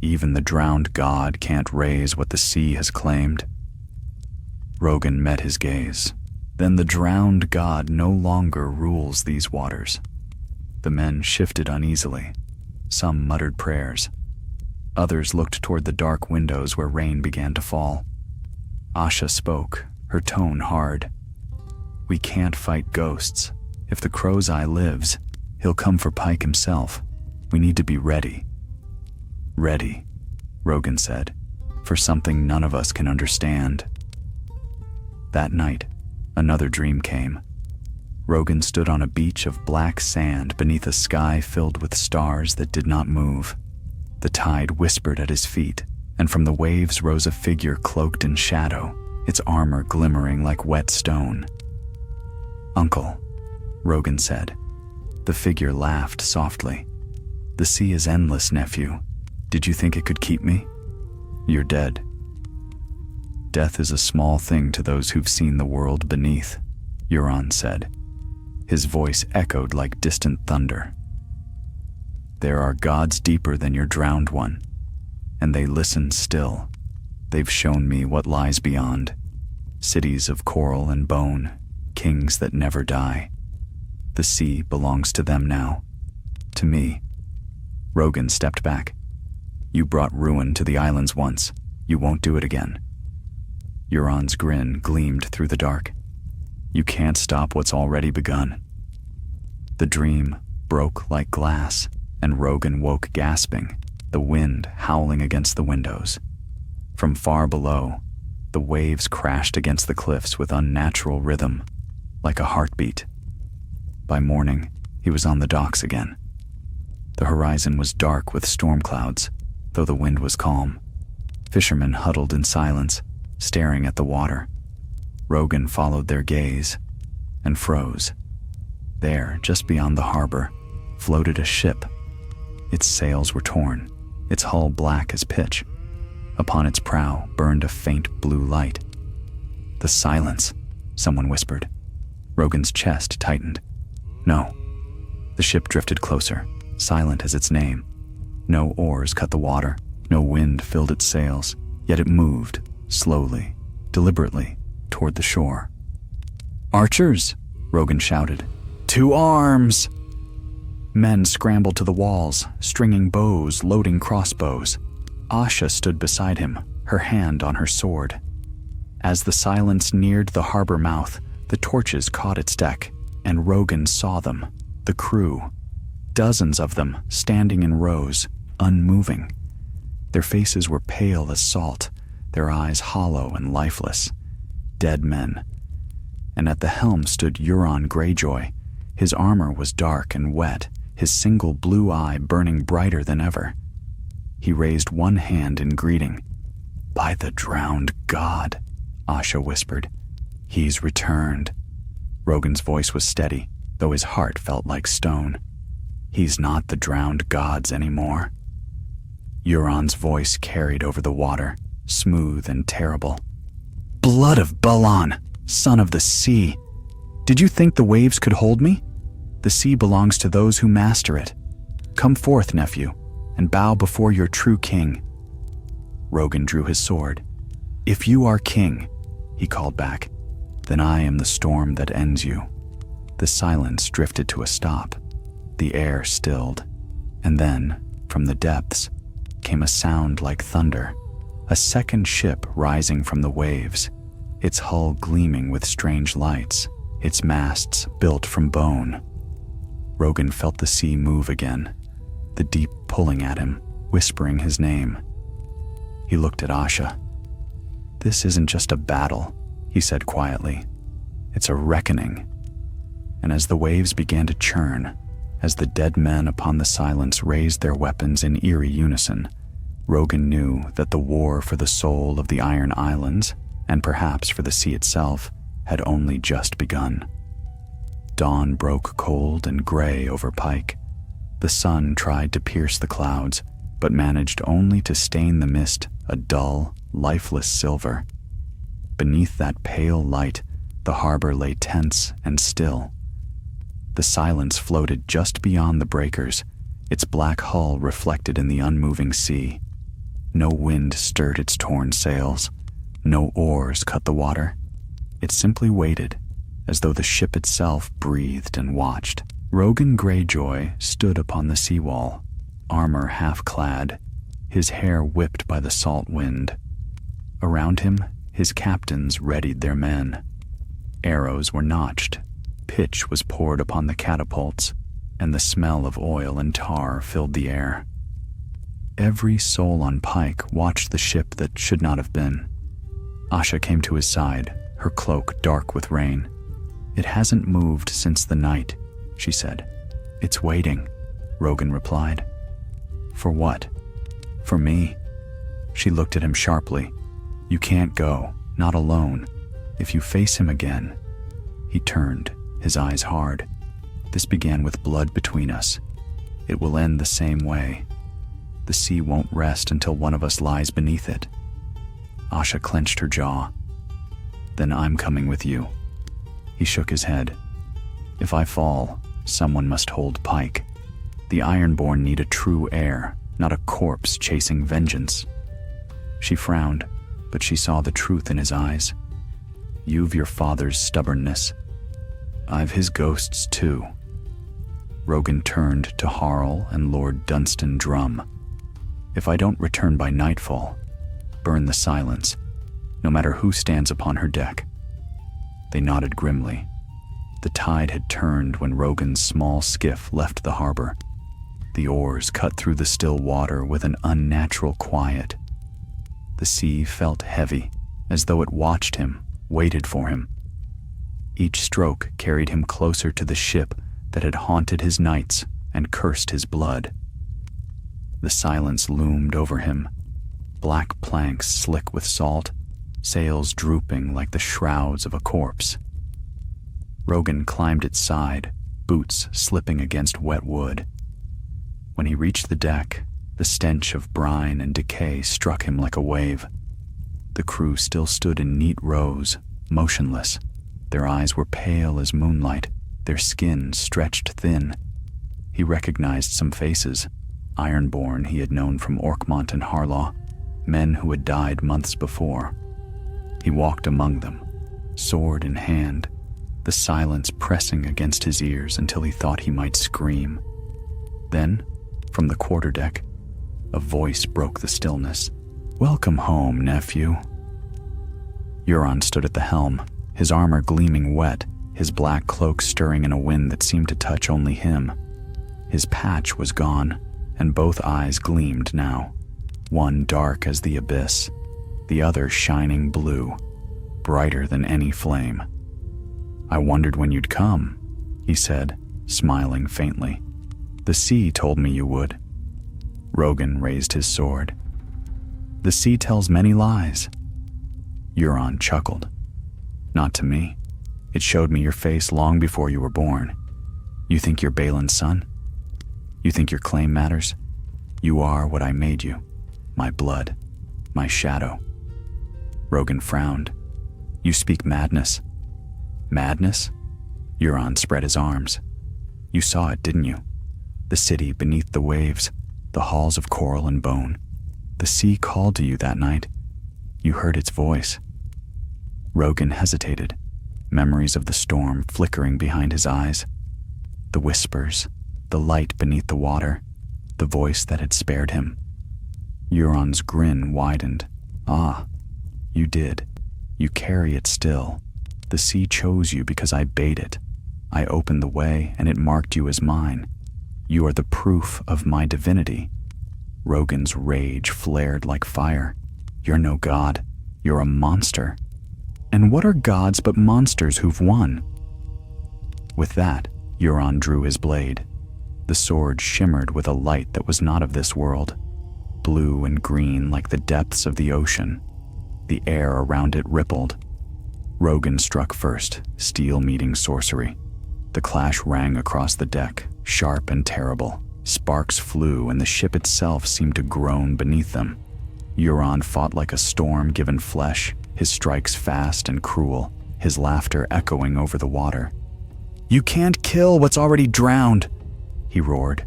Even the drowned god can't raise what the sea has claimed." Rogan met his gaze. "Then the drowned god no longer rules these waters." The men shifted uneasily. Some muttered prayers. Others looked toward the dark windows where rain began to fall. Asha spoke, her tone hard. "We can't fight ghosts. If the Crow's Eye lives, he'll come for Pike himself. We need to be ready." "Ready," Rogan said, "for something none of us can understand." That night, another dream came. Rogan stood on a beach of black sand beneath a sky filled with stars that did not move. The tide whispered at his feet, and from the waves rose a figure cloaked in shadow, its armor glimmering like wet stone. "Uncle," Rogan said. The figure laughed softly. "The sea is endless, nephew. Did you think it could keep me? You're dead." "Death is a small thing to those who've seen the world beneath," Euron said. His voice echoed like distant thunder. "There are gods deeper than your drowned one, and they listen still. They've shown me what lies beyond. Cities of coral and bone, kings that never die. The sea belongs to them now. To me." Rogan stepped back. "You brought ruin to the islands once. You won't do it again." Euron's grin gleamed through the dark. "You can't stop what's already begun." The dream, broke like glass, and Rogan woke gasping, the wind howling against the windows. From far below, the waves crashed against the cliffs with unnatural rhythm, like a heartbeat. By morning, he was on the docks again. The horizon was dark with storm clouds, though the wind was calm. Fishermen huddled in silence, staring at the water. Rogan followed their gaze and froze. There, just beyond the harbor, floated a ship. Its sails were torn, its hull black as pitch. Upon its prow burned a faint blue light. "The silence," someone whispered. Rogan's chest tightened. No. The ship drifted closer, silent as its name. No oars cut the water, no wind filled its sails, yet it moved, slowly, deliberately, toward the shore. "Archers!" Rogan shouted. "To arms!" Men scrambled to the walls, stringing bows, loading crossbows. Asha stood beside him, her hand on her sword. As the silence neared the harbor mouth, the torches caught its deck, and Rogan saw them, the crew. Dozens of them, standing in rows, unmoving. Their faces were pale as salt, their eyes hollow and lifeless. Dead men. And at the helm stood Euron Greyjoy. His armor was dark and wet, his single blue eye burning brighter than ever. He raised one hand in greeting. "By the drowned god," Asha whispered. "He's returned." Rogan's voice was steady, though his heart felt like stone. "He's not the drowned gods anymore." Euron's voice carried over the water, smooth and terrible. "Blood of Balan, son of the sea! Did you think the waves could hold me? The sea belongs to those who master it. Come forth, nephew, and bow before your true king." Rogan drew his sword. "If you are king," he called back, "then I am the storm that ends you." The silence drifted to a stop. The air stilled, and then, from the depths, came a sound like thunder, a second ship rising from the waves, its hull gleaming with strange lights, its masts built from bone. Rogan felt the sea move again, the deep pulling at him, whispering his name. He looked at Asha. "This isn't just a battle," he said quietly. "It's a reckoning." And as the waves began to churn, as the dead men upon the silence raised their weapons in eerie unison, Rogan knew that the war for the soul of the Iron Islands, and perhaps for the sea itself, had only just begun. Dawn broke cold and gray over Pike. The sun tried to pierce the clouds, but managed only to stain the mist a dull, lifeless silver. Beneath that pale light, the harbor lay tense and still. The silence floated just beyond the breakers, its black hull reflected in the unmoving sea. No wind stirred its torn sails. No oars cut the water. It simply waited, as though the ship itself breathed and watched. Rogan Greyjoy stood upon the seawall, armor half-clad, his hair whipped by the salt wind. Around him, his captains readied their men. Arrows were notched, pitch was poured upon the catapults, and the smell of oil and tar filled the air. Every soul on Pike watched the ship that should not have been. Asha came to his side, her cloak dark with rain. "It hasn't moved since the night," she said. "It's waiting," Rogan replied. "For what?" "For me." She looked at him sharply. "You can't go, not alone. If you face him again." He turned, his eyes hard. "This began with blood between us. It will end the same way. The sea won't rest until one of us lies beneath it." Asha clenched her jaw. "Then I'm coming with you." He shook his head. "If I fall, someone must hold Pike. The Ironborn need a true heir, not a corpse chasing vengeance." She frowned, but she saw the truth in his eyes. "You've your father's stubbornness. I've his ghosts too." Rogan turned to Harl and Lord Dunstan Drum. "If I don't return by nightfall, burn the silence, no matter who stands upon her deck." They nodded grimly. The tide had turned when Rogan's small skiff left the harbor. The oars cut through the still water with an unnatural quiet. The sea felt heavy, as though it watched him, waited for him. Each stroke carried him closer to the ship that had haunted his nights and cursed his blood. The silence loomed over him, black planks slick with salt, sails drooping like the shrouds of a corpse. Rogan climbed its side, boots slipping against wet wood. When he reached the deck, the stench of brine and decay struck him like a wave. The crew still stood in neat rows, motionless. Their eyes were pale as moonlight, their skin stretched thin. He recognized some faces, Ironborn he had known from Orkmont and Harlaw, men who had died months before. He walked among them, sword in hand, the silence pressing against his ears until he thought he might scream. Then, from the quarterdeck, a voice broke the stillness. "Welcome home, nephew." Euron stood at the helm, his armor gleaming wet, his black cloak stirring in a wind that seemed to touch only him. His patch was gone, and both eyes gleamed now, one dark as the abyss, the other shining blue, brighter than any flame. "I wondered when you'd come," he said, smiling faintly. "The sea told me you would." Rogan raised his sword. "The sea tells many lies." Euron chuckled. "Not to me. It showed me your face long before you were born. You think you're Baelin's son? You think your claim matters? You are what I made you, my blood, my shadow." Rogan frowned. "You speak madness." "Madness?" Euron spread his arms. "You saw it, didn't you? The city beneath the waves, the halls of coral and bone. The sea called to you that night. You heard its voice." Rogan hesitated, memories of the storm flickering behind his eyes. The whispers, the light beneath the water, the voice that had spared him. Euron's grin widened. "Ah, you did. You carry it still. The sea chose you because I bade it. I opened the way and it marked you as mine. You are the proof of my divinity." Rogan's rage flared like fire. "You're no god. You're a monster. And what are gods but monsters who've won?" With that, Euron drew his blade. The sword shimmered with a light that was not of this world, blue and green like the depths of the ocean. The air around it rippled. Rogan struck first, steel meeting sorcery. The clash rang across the deck, sharp and terrible. Sparks flew and the ship itself seemed to groan beneath them. Euron fought like a storm given flesh, his strikes fast and cruel, his laughter echoing over the water. "You can't kill what's already drowned," he roared.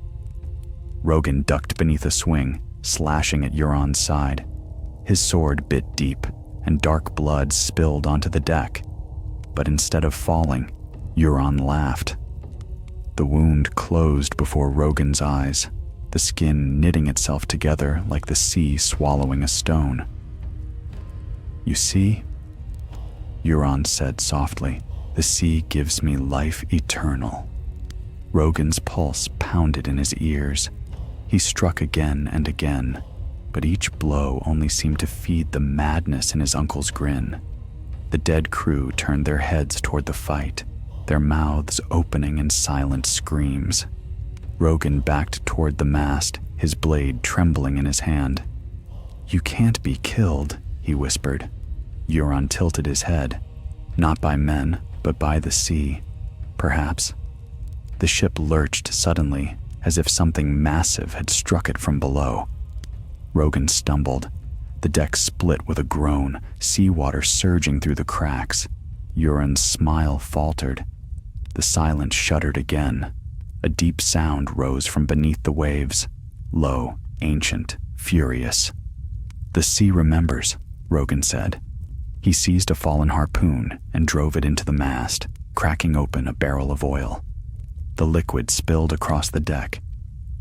Rogan ducked beneath a swing, slashing at Euron's side. His sword bit deep, and dark blood spilled onto the deck. But instead of falling, Euron laughed. The wound closed before Rogan's eyes, the skin knitting itself together like the sea swallowing a stone. "You see?" Euron said softly, "The sea gives me life eternal." Rogan's pulse pounded in his ears. He struck again and again, but each blow only seemed to feed the madness in his uncle's grin. The dead crew turned their heads toward the fight, their mouths opening in silent screams. Rogan backed toward the mast, his blade trembling in his hand. "You can't be killed," he whispered. Euron tilted his head. "Not by men, but by the sea, perhaps." The ship lurched suddenly, as if something massive had struck it from below. Rogan stumbled. The deck split with a groan, seawater surging through the cracks. Euron's smile faltered. The silence shuddered again. A deep sound rose from beneath the waves, low, ancient, furious. "The sea remembers," Rogan said. He seized a fallen harpoon and drove it into the mast, cracking open a barrel of oil. The liquid spilled across the deck.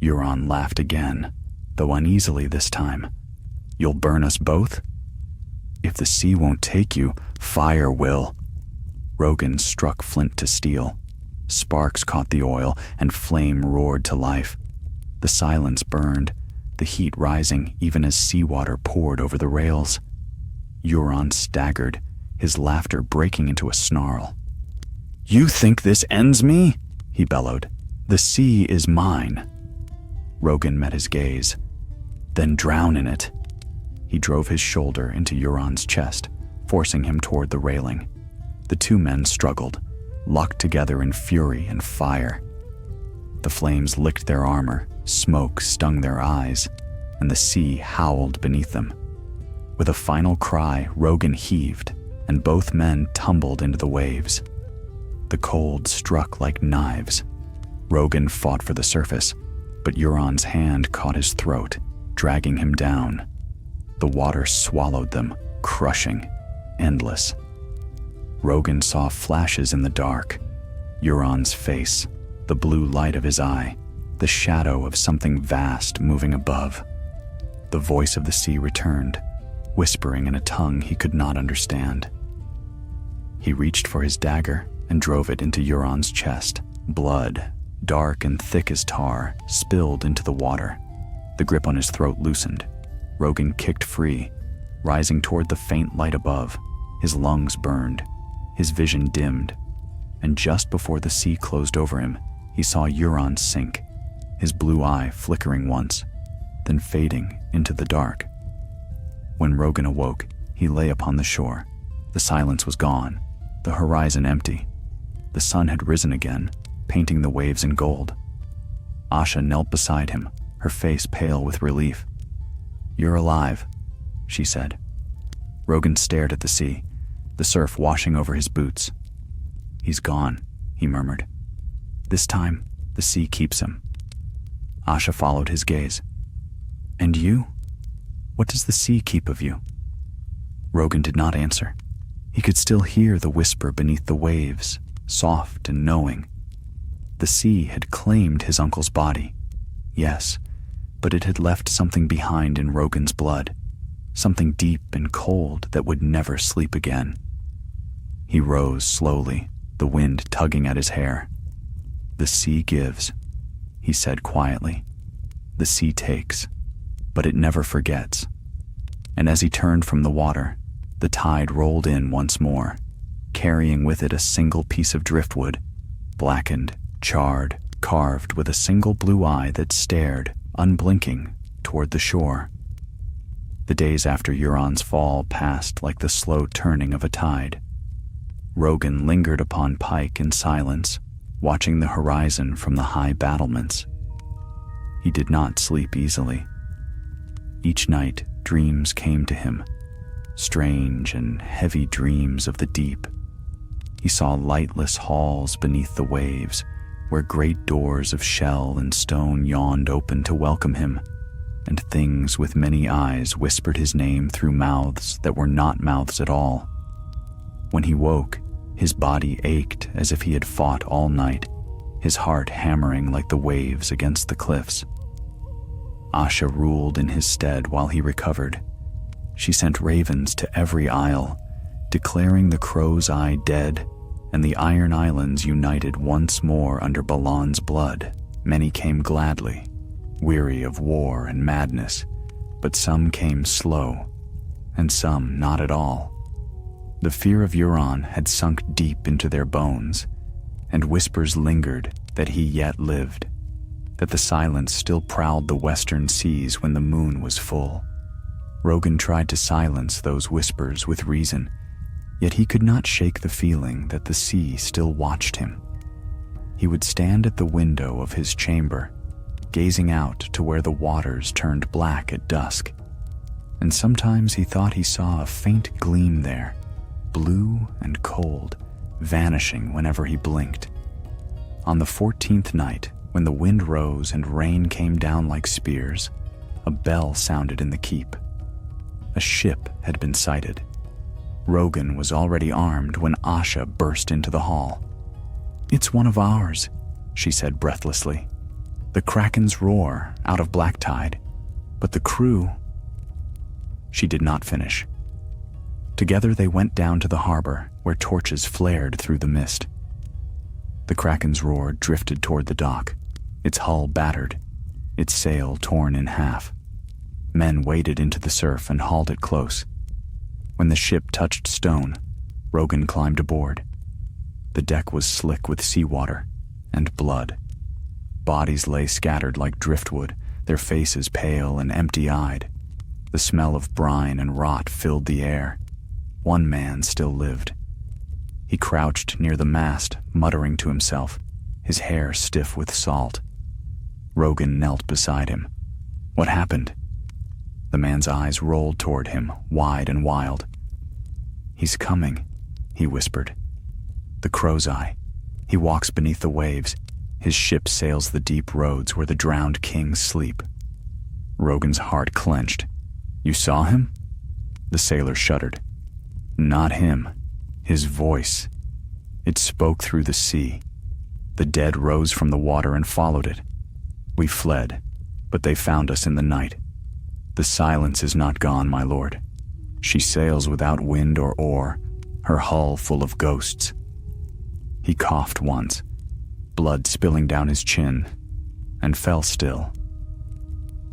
Euron laughed again, though uneasily this time. "You'll burn us both?" "If the sea won't take you, fire will." Rogan struck flint to steel. Sparks caught the oil, and flame roared to life. The silence burned, the heat rising even as seawater poured over the rails. Euron staggered, his laughter breaking into a snarl. "You think this ends me?" he bellowed. "The sea is mine." Rogan met his gaze. "Then drown in it." He drove his shoulder into Euron's chest, forcing him toward the railing. The two men struggled, locked together in fury and fire. The flames licked their armor, smoke stung their eyes, and the sea howled beneath them. With a final cry, Rogan heaved, and both men tumbled into the waves. The cold struck like knives. Rogan fought for the surface, but Euron's hand caught his throat, dragging him down. The water swallowed them, crushing, endless. Rogan saw flashes in the dark. Euron's face, the blue light of his eye, the shadow of something vast moving above. The voice of the sea returned, whispering in a tongue he could not understand. He reached for his dagger and drove it into Euron's chest. Blood, dark and thick as tar, spilled into the water. The grip on his throat loosened. Rogan kicked free, rising toward the faint light above. His lungs burned, his vision dimmed, and just before the sea closed over him, he saw Euron sink, his blue eye flickering once, then fading into the dark. When Rogan awoke, he lay upon the shore. The silence was gone, the horizon empty. The sun had risen again, painting the waves in gold. Asha knelt beside him, her face pale with relief. "You're alive," she said. Rogan stared at the sea, the surf washing over his boots. "He's gone," he murmured. "This time, the sea keeps him." Asha followed his gaze. "And you? What does the sea keep of you?" Rogan did not answer. He could still hear the whisper beneath the waves, soft and knowing. The sea had claimed his uncle's body. Yes, but it had left something behind in Rogan's blood, something deep and cold that would never sleep again. He rose slowly, the wind tugging at his hair. "The sea gives," he said quietly. "The sea takes, but it never forgets." And as he turned from the water, the tide rolled in once more, carrying with it a single piece of driftwood, blackened, charred, carved with a single blue eye that stared, unblinking, toward the shore. The days after Euron's fall passed like the slow turning of a tide. Rogan lingered upon Pike in silence, watching the horizon from the high battlements. He did not sleep easily. Each night, dreams came to him, strange and heavy dreams of the deep. He saw lightless halls beneath the waves, where great doors of shell and stone yawned open to welcome him, and things with many eyes whispered his name through mouths that were not mouths at all. When he woke, his body ached as if he had fought all night, his heart hammering like the waves against the cliffs. Asha ruled in his stead while he recovered. She sent ravens to every isle, declaring the Crow's Eye dead, and the Iron Islands united once more under Balan's blood. Many came gladly, weary of war and madness, but some came slow, and some not at all. The fear of Euron had sunk deep into their bones, and whispers lingered that he yet lived, that the silence still prowled the western seas when the moon was full. Rogan tried to silence those whispers with reason, yet he could not shake the feeling that the sea still watched him. He would stand at the window of his chamber, gazing out to where the waters turned black at dusk, and sometimes he thought he saw a faint gleam there, blue and cold, vanishing whenever he blinked. On the 14th night, when the wind rose and rain came down like spears, a bell sounded in the keep. A ship had been sighted. Rogan was already armed when Asha burst into the hall. "It's one of ours," she said breathlessly. "The Krakens roar out of black tide, but the crew—" She did not finish. Together they went down to the harbor, where torches flared through the mist. The Kraken's roar drifted toward the dock, its hull battered, its sail torn in half. Men waded into the surf and hauled it close. When the ship touched stone, Rogan climbed aboard. The deck was slick with seawater and blood. Bodies lay scattered like driftwood, their faces pale and empty-eyed. The smell of brine and rot filled the air. One man still lived. He crouched near the mast, muttering to himself, his hair stiff with salt. Rogan knelt beside him. What happened? The man's eyes rolled toward him, wide and wild. He's coming, he whispered. The crow's eye. He walks beneath the waves. His ship sails the deep roads where the drowned kings sleep. Rogan's heart clenched. You saw him? The sailor shuddered. Not him. His voice. It spoke through the sea. The dead rose from the water and followed it. We fled, but they found us in the night. The silence is not gone, my lord. She sails without wind or oar, her hull full of ghosts. He coughed once, blood spilling down his chin, and fell still.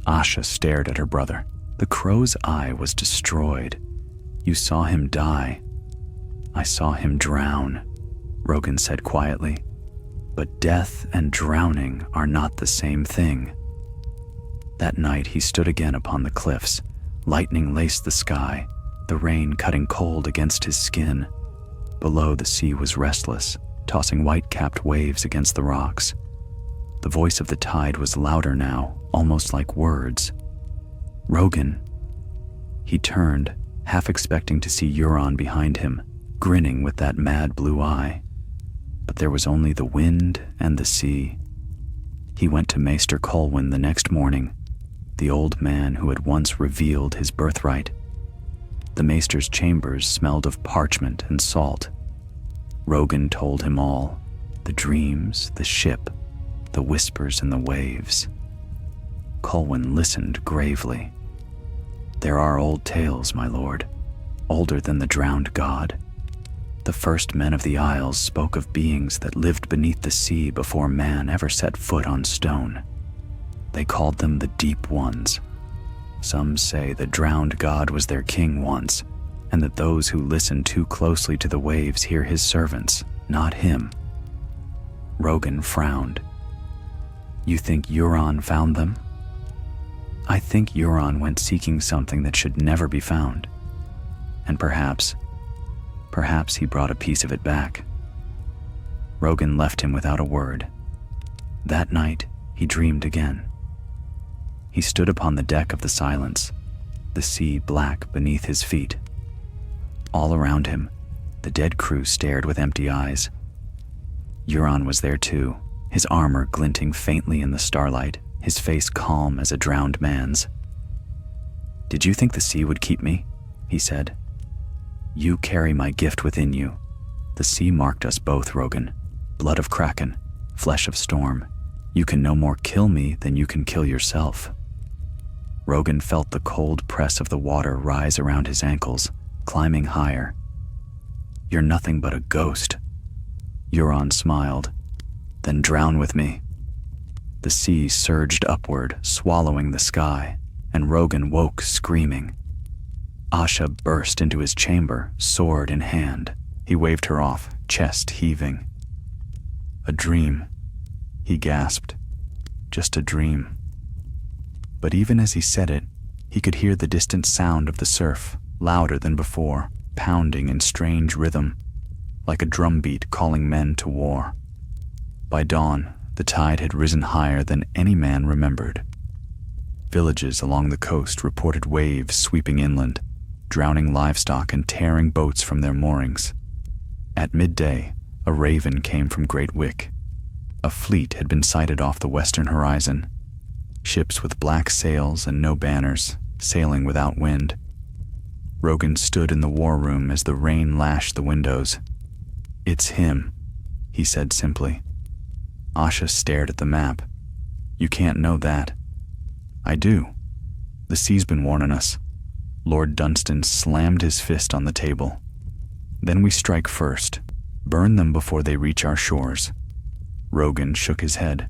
Asha stared at her brother. The crow's eye was destroyed. You saw him die. I saw him drown, Rogan said quietly. But death and drowning are not the same thing. That night he stood again upon the cliffs. Lightning laced the sky, the rain cutting cold against his skin. Below, the sea was restless, tossing white-capped waves against the rocks. The voice of the tide was louder now, almost like words. Rogan. He turned, half expecting to see Euron behind him, grinning with that mad blue eye. But there was only the wind and the sea. He went to Maester Colwyn the next morning, the old man who had once revealed his birthright. The Maester's chambers smelled of parchment and salt. Rogan told him all, the dreams, the ship, the whispers in the waves. Colwyn listened gravely. There are old tales, my lord, older than the drowned god. The first men of the Isles spoke of beings that lived beneath the sea before man ever set foot on stone. They called them the Deep Ones. Some say the drowned god was their king once, and that those who listen too closely to the waves hear his servants, not him. Rogan frowned. You think Euron found them? I think Euron went seeking something that should never be found. And perhaps he brought a piece of it back. Rogan left him without a word. That night, he dreamed again. He stood upon the deck of the Silence, the sea black beneath his feet. All around him, the dead crew stared with empty eyes. Euron was there too, his armor glinting faintly in the starlight, his face calm as a drowned man's. Did you think the sea would keep me? He said. You carry my gift within you. The sea marked us both, Rogan. Blood of Kraken, flesh of storm. You can no more kill me than you can kill yourself. Rogan felt the cold press of the water rise around his ankles, climbing higher. You're nothing but a ghost. Euron smiled. Then drown with me. The sea surged upward, swallowing the sky, and Rogan woke screaming. Asha burst into his chamber, sword in hand. He waved her off, chest heaving. A dream, he gasped. Just a dream. But even as he said it, he could hear the distant sound of the surf, louder than before, pounding in strange rhythm, like a drumbeat calling men to war. By dawn, the tide had risen higher than any man remembered. Villages along the coast reported waves sweeping inland, drowning livestock and tearing boats from their moorings. At midday, a raven came from Great Wick. A fleet had been sighted off the western horizon. Ships with black sails and no banners, sailing without wind. Rogan stood in the war room as the rain lashed the windows. It's him, he said simply. Asha stared at the map. You can't know that. I do. The sea's been warning us. Lord Dunstan slammed his fist on the table. Then we strike first, burn them before they reach our shores. Rogan shook his head.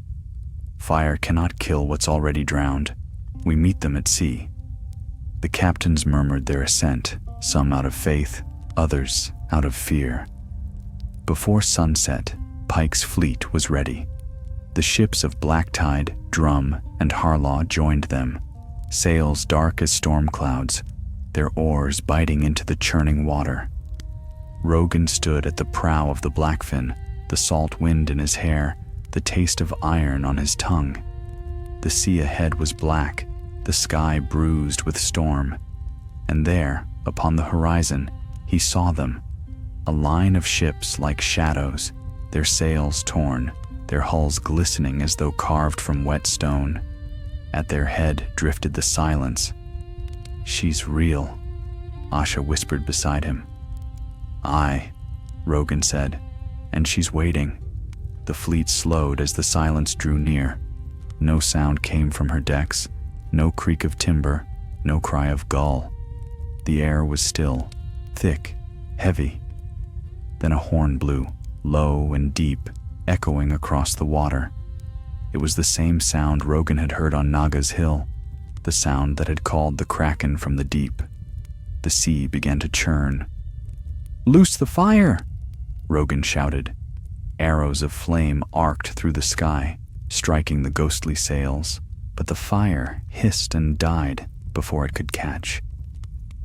Fire cannot kill what's already drowned. We meet them at sea. The captains murmured their assent, some out of faith, others out of fear. Before sunset, Pike's fleet was ready. The ships of Blacktide, Drum, and Harlaw joined them, sails dark as storm clouds, their oars biting into the churning water. Rogan stood at the prow of the Blackfin, the salt wind in his hair, the taste of iron on his tongue. The sea ahead was black, the sky bruised with storm, and there, upon the horizon, he saw them, a line of ships like shadows, their sails torn, their hulls glistening as though carved from wet stone. At their head drifted the silence. "She's real," Asha whispered beside him. "Aye," Rogan said, "and she's waiting." The fleet slowed as the silence drew near. No sound came from her decks, no creak of timber, no cry of gull. The air was still, thick, heavy. Then a horn blew, low and deep, echoing across the water. It was the same sound Rogan had heard on Naga's hill, the sound that had called the kraken from the deep. The sea began to churn. "Loose the fire!" Rogan shouted. Arrows of flame arced through the sky, striking the ghostly sails, but the fire hissed and died before it could catch.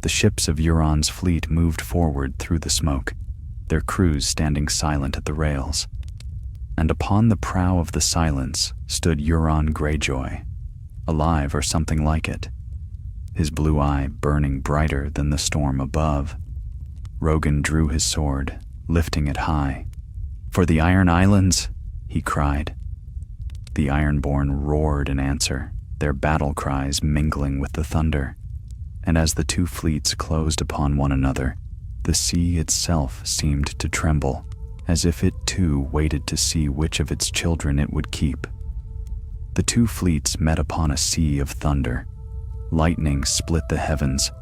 The ships of Euron's fleet moved forward through the smoke, their crews standing silent at the rails. And upon the prow of the silence stood Euron Greyjoy, alive or something like it, his blue eye burning brighter than the storm above. Rogan drew his sword, lifting it high. "For the Iron Islands!" he cried. The Ironborn roared in answer, their battle cries mingling with the thunder. And as the two fleets closed upon one another, the sea itself seemed to tremble, as if it too waited to see which of its children it would keep. The two fleets met upon a sea of thunder. Lightning split the heavens,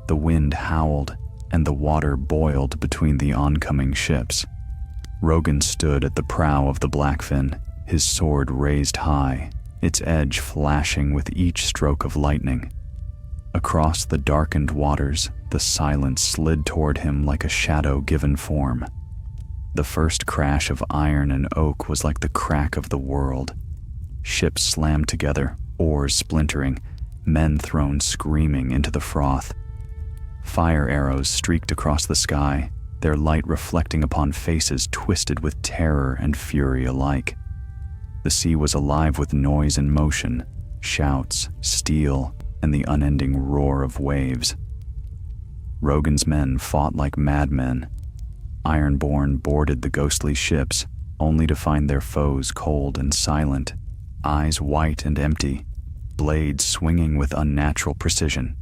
the wind howled, and the water boiled between the oncoming ships. Rogan stood at the prow of the Blackfin, his sword raised high, its edge flashing with each stroke of lightning. Across the darkened waters, the silence slid toward him like a shadow given form. The first crash of iron and oak was like the crack of the world. Ships slammed together, oars splintering, men thrown screaming into the froth. Fire arrows streaked across the sky, their light reflecting upon faces twisted with terror and fury alike. The sea was alive with noise and motion, shouts, steel, and the unending roar of waves. Rogan's men fought like madmen. Ironborn boarded the ghostly ships, only to find their foes cold and silent, eyes white and empty, blades swinging with unnatural precision.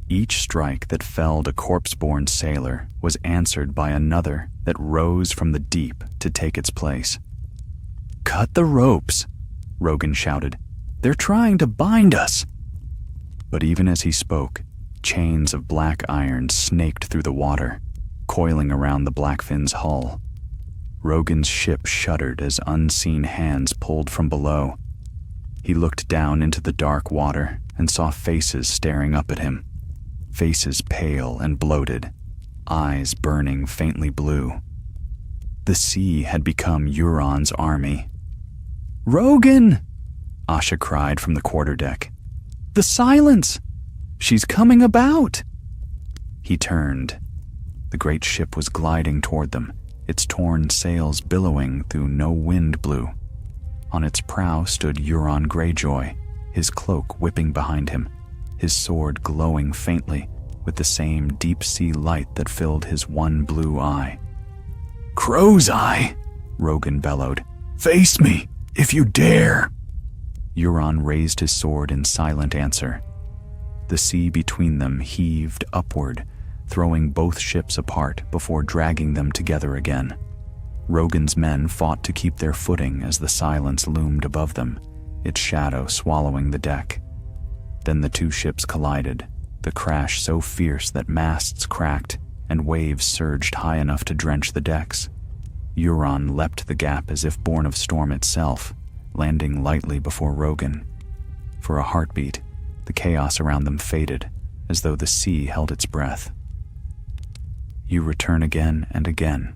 Each strike that felled a corpse-born sailor was answered by another that rose from the deep to take its place. "Cut the ropes!" Rogan shouted. "They're trying to bind us!" But even as he spoke, chains of black iron snaked through the water, coiling around the Blackfin's hull. Rogan's ship shuddered as unseen hands pulled from below. He looked down into the dark water and saw faces staring up at him. Faces pale and bloated, eyes burning faintly blue. The sea had become Euron's army. "Rogan!" Asha cried from the quarterdeck. "The silence! She's coming about!" He turned. The great ship was gliding toward them, its torn sails billowing through no wind blew. On its prow stood Euron Greyjoy, his cloak whipping behind him, his sword glowing faintly with the same deep-sea light that filled his one blue eye. "Crow's Eye!" Rogan bellowed. "Face me, if you dare!" Euron raised his sword in silent answer. The sea between them heaved upward, throwing both ships apart before dragging them together again. Rogan's men fought to keep their footing as the silence loomed above them, its shadow swallowing the deck. Then the two ships collided, the crash so fierce that masts cracked and waves surged high enough to drench the decks. Euron leapt the gap as if born of storm itself, landing lightly before Rogan. For a heartbeat, the chaos around them faded, as though the sea held its breath. "You return again and again,"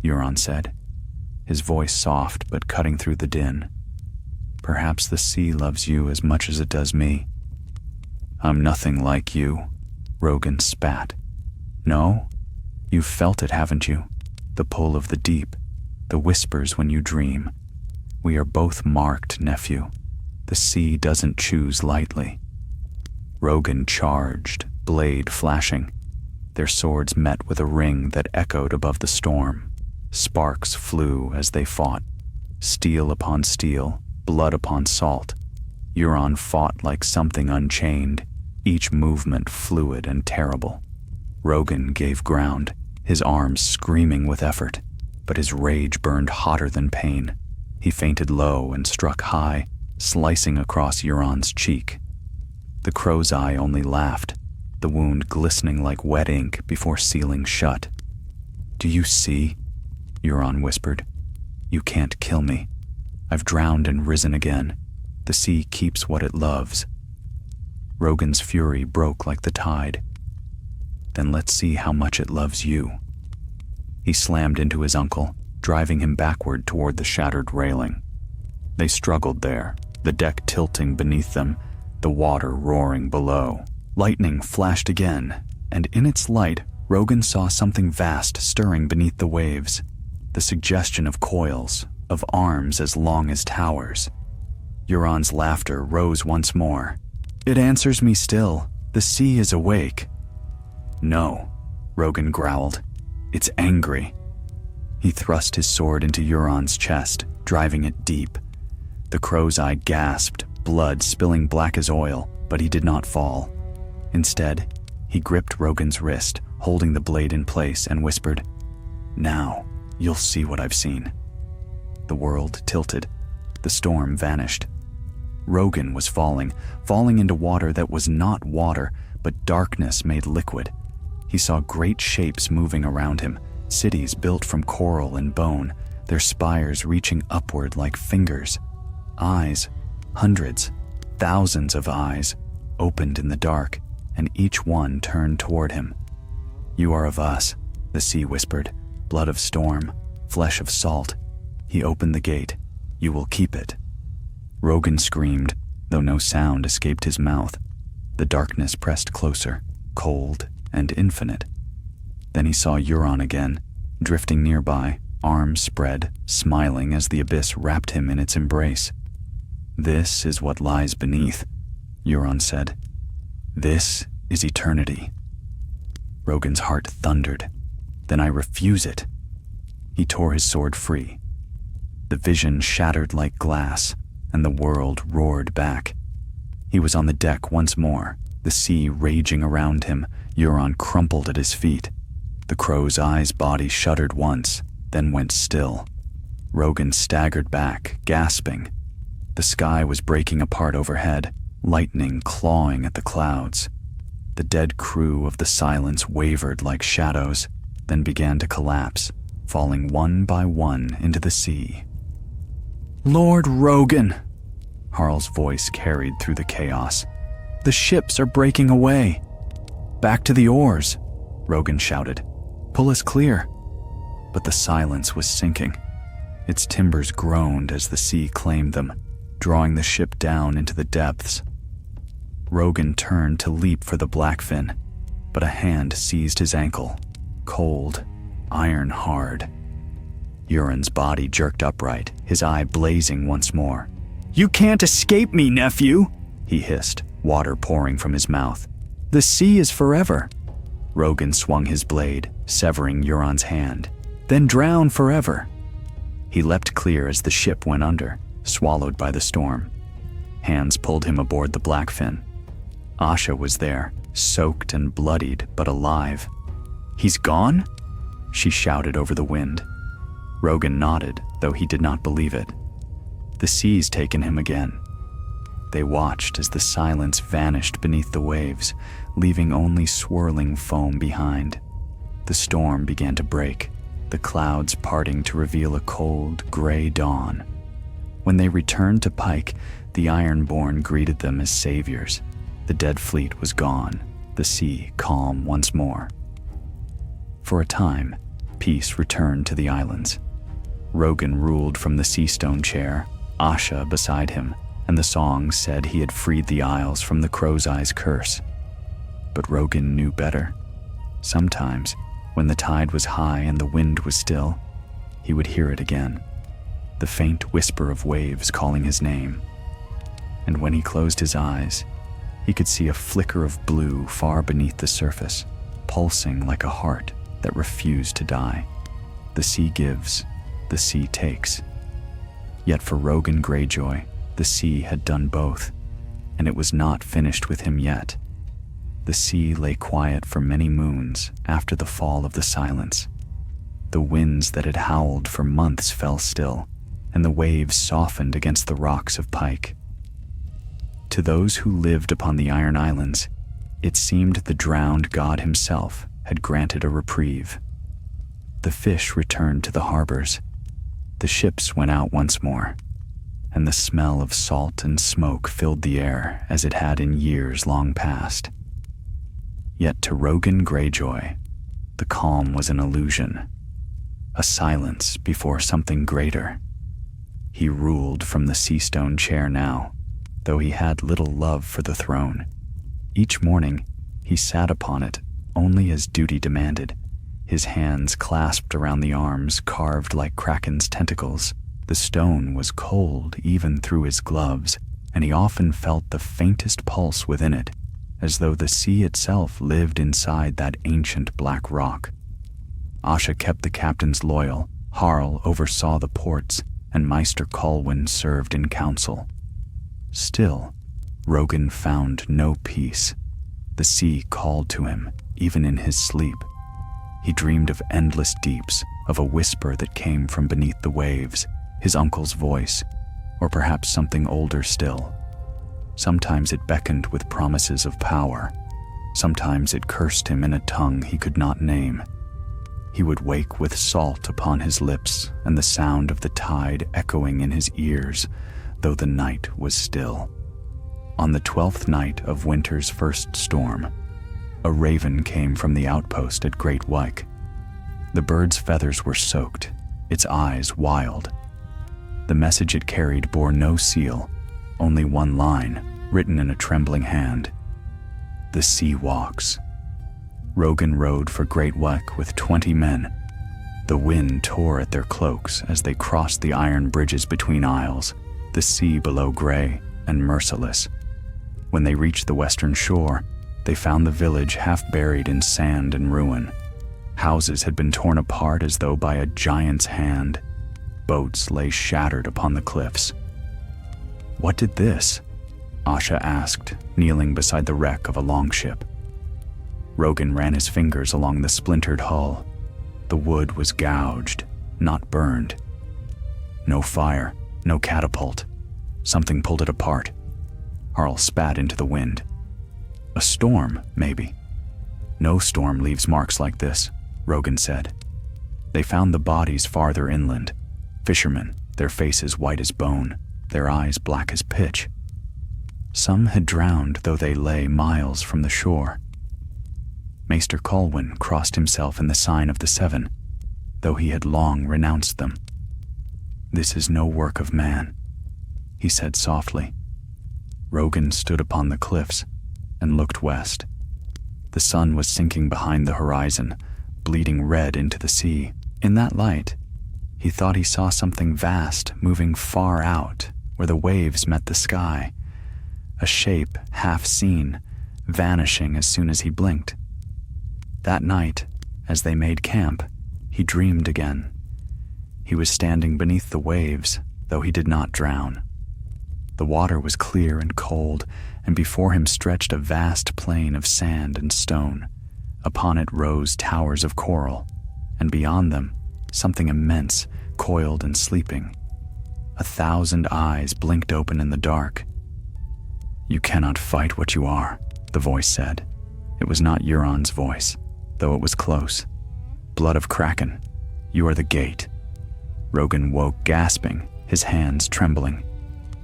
Euron said, his voice soft but cutting through the din. "Perhaps the sea loves you as much as it does me." "I'm nothing like you," Rogan spat. "No? You've felt it, haven't you? The pull of the deep, the whispers when you dream. We are both marked, nephew. The sea doesn't choose lightly." Rogan charged, blade flashing. Their swords met with a ring that echoed above the storm. Sparks flew as they fought. Steel upon steel, blood upon salt. Euron fought like something unchained, each movement fluid and terrible. Rogan gave ground, his arms screaming with effort, but his rage burned hotter than pain. He feinted low and struck high, slicing across Euron's cheek. The crow's eye only laughed, the wound glistening like wet ink before sealing shut. "Do you see?" Euron whispered. "You can't kill me. I've drowned and risen again. The sea keeps what it loves." Rogan's fury broke like the tide. "Then let's see how much it loves you." He slammed into his uncle, driving him backward toward the shattered railing. They struggled there, the deck tilting beneath them, the water roaring below. Lightning flashed again, and in its light, Rogan saw something vast stirring beneath the waves, the suggestion of coils, of arms as long as towers. Euron's laughter rose once more. "It answers me still. The sea is awake." "No," Rogan growled. "It's angry." He thrust his sword into Euron's chest, driving it deep. The crow's eye gasped, blood spilling black as oil, but he did not fall. Instead, he gripped Rogan's wrist, holding the blade in place, and whispered, "Now, you'll see what I've seen." The world tilted. The storm vanished. Rogan was falling into water that was not water, but darkness made liquid. He saw great shapes moving around him, cities built from coral and bone, their spires reaching upward like fingers. Eyes, hundreds, thousands of eyes, opened in the dark, and each one turned toward him. "You are of us," the sea whispered, "blood of storm, flesh of salt." He opened the gate. "You will keep it." Rogan screamed, though no sound escaped his mouth. The darkness pressed closer, cold and infinite. Then he saw Euron again, drifting nearby, arms spread, smiling as the abyss wrapped him in its embrace. "This is what lies beneath," Euron said. "This is eternity." Rogan's heart thundered. "Then I refuse it." He tore his sword free. The vision shattered like glass, and the world roared back. He was on the deck once more, the sea raging around him. Euron crumpled at his feet. The crow's eye's body shuddered once, then went still. Rogan staggered back, gasping. The sky was breaking apart overhead, lightning clawing at the clouds. The dead crew of the Silence wavered like shadows, then began to collapse, falling one by one into the sea. "Lord Rogan!" Harl's voice carried through the chaos. "The ships are breaking away." "Back to the oars," Rogan shouted. "Pull us clear." But the Silence was sinking. Its timbers groaned as the sea claimed them, drawing the ship down into the depths. Rogan turned to leap for the Blackfin, but a hand seized his ankle, cold, iron hard. Euron's body jerked upright, his eye blazing once more. "You can't escape me, nephew," he hissed, water pouring from his mouth. "The sea is forever." Rogan swung his blade, severing Euron's hand. "Then drown forever." He leapt clear as the ship went under, swallowed by the storm. Hands pulled him aboard the Blackfin. Asha was there, soaked and bloodied, but alive. "He's gone?" she shouted over the wind. Rogan nodded, though he did not believe it. The sea's taken him again. They watched as the Silence vanished beneath the waves, leaving only swirling foam behind. The storm began to break. the clouds parting to reveal a cold, gray dawn. When they returned to Pike, the Ironborn greeted them as saviors. The dead fleet was gone, the sea calm once more. For a time, peace returned to the islands. Rogan ruled from the Seastone chair, Asha beside him, and the songs said he had freed the Isles from the Crow's Eye's curse. But Rogan knew better. Sometimes, when the tide was high and the wind was still, he would hear it again, the faint whisper of waves calling his name. And when he closed his eyes, he could see a flicker of blue far beneath the surface, pulsing like a heart that refused to die. The sea gives, the sea takes. Yet for Rogan Greyjoy, the sea had done both, and it was not finished with him yet. The sea lay quiet for many moons after the fall of the silence. The winds that had howled for months fell still, and the waves softened against the rocks of Pike. To those who lived upon the Iron Islands, it seemed the drowned god himself had granted a reprieve. The fish returned to the harbors. The ships went out once more, and the smell of salt and smoke filled the air as it had in years long past. Yet to Rogan Greyjoy, the calm was an illusion, a silence before something greater. He ruled from the Seastone chair now, though he had little love for the throne. Each morning, he sat upon it only as duty demanded, his hands clasped around the arms carved like Kraken's tentacles. The stone was cold even through his gloves, and he often felt the faintest pulse within it, as though the sea itself lived inside that ancient black rock. Asha kept the captains loyal, Harl oversaw the ports, and Meister Colwyn served in council. Still, Rogan found no peace. The sea called to him, even in his sleep. He dreamed of endless deeps, of a whisper that came from beneath the waves, his uncle's voice, or perhaps something older still. Sometimes it beckoned with promises of power. Sometimes it cursed him in a tongue he could not name. He would wake with salt upon his lips and the sound of the tide echoing in his ears, though the night was still. On the 12th night of winter's first storm, a raven came from the outpost at Great Wyke. The bird's feathers were soaked, its eyes wild. The message it carried bore no seal, only one line, written in a trembling hand. The sea walks. Rogan rode for Great Wyke with 20 men. The wind tore at their cloaks as they crossed the iron bridges between isles, the sea below gray and merciless. When they reached the western shore, they found the village half buried in sand and ruin. Houses had been torn apart as though by a giant's hand. Boats lay shattered upon the cliffs. "What did this?" Asha asked, kneeling beside the wreck of a longship. Rogan ran his fingers along the splintered hull. The wood was gouged, not burned. No fire, no catapult. Something pulled it apart. Harl spat into the wind. "A storm, maybe." "No storm leaves marks like this," Rogan said. They found the bodies farther inland. Fishermen, their faces white as bone, their eyes black as pitch. Some had drowned, though they lay miles from the shore. Maester Colwyn crossed himself in the sign of the Seven, though he had long renounced them. "This is no work of man," he said softly. Rogan stood upon the cliffs and looked west. The sun was sinking behind the horizon, bleeding red into the sea. In that light, he thought he saw something vast moving far out where the waves met the sky, a shape half seen, vanishing as soon as he blinked. That night, as they made camp, he dreamed again. He was standing beneath the waves, though he did not drown. The water was clear and cold, and before him stretched a vast plain of sand and stone. Upon it rose towers of coral, and beyond them, something immense, coiled and sleeping. 1,000 eyes blinked open in the dark. "You cannot fight what you are," the voice said. It was not Euron's voice, though it was close. "Blood of Kraken. You are the gate. Rogan woke, gasping, his hands trembling.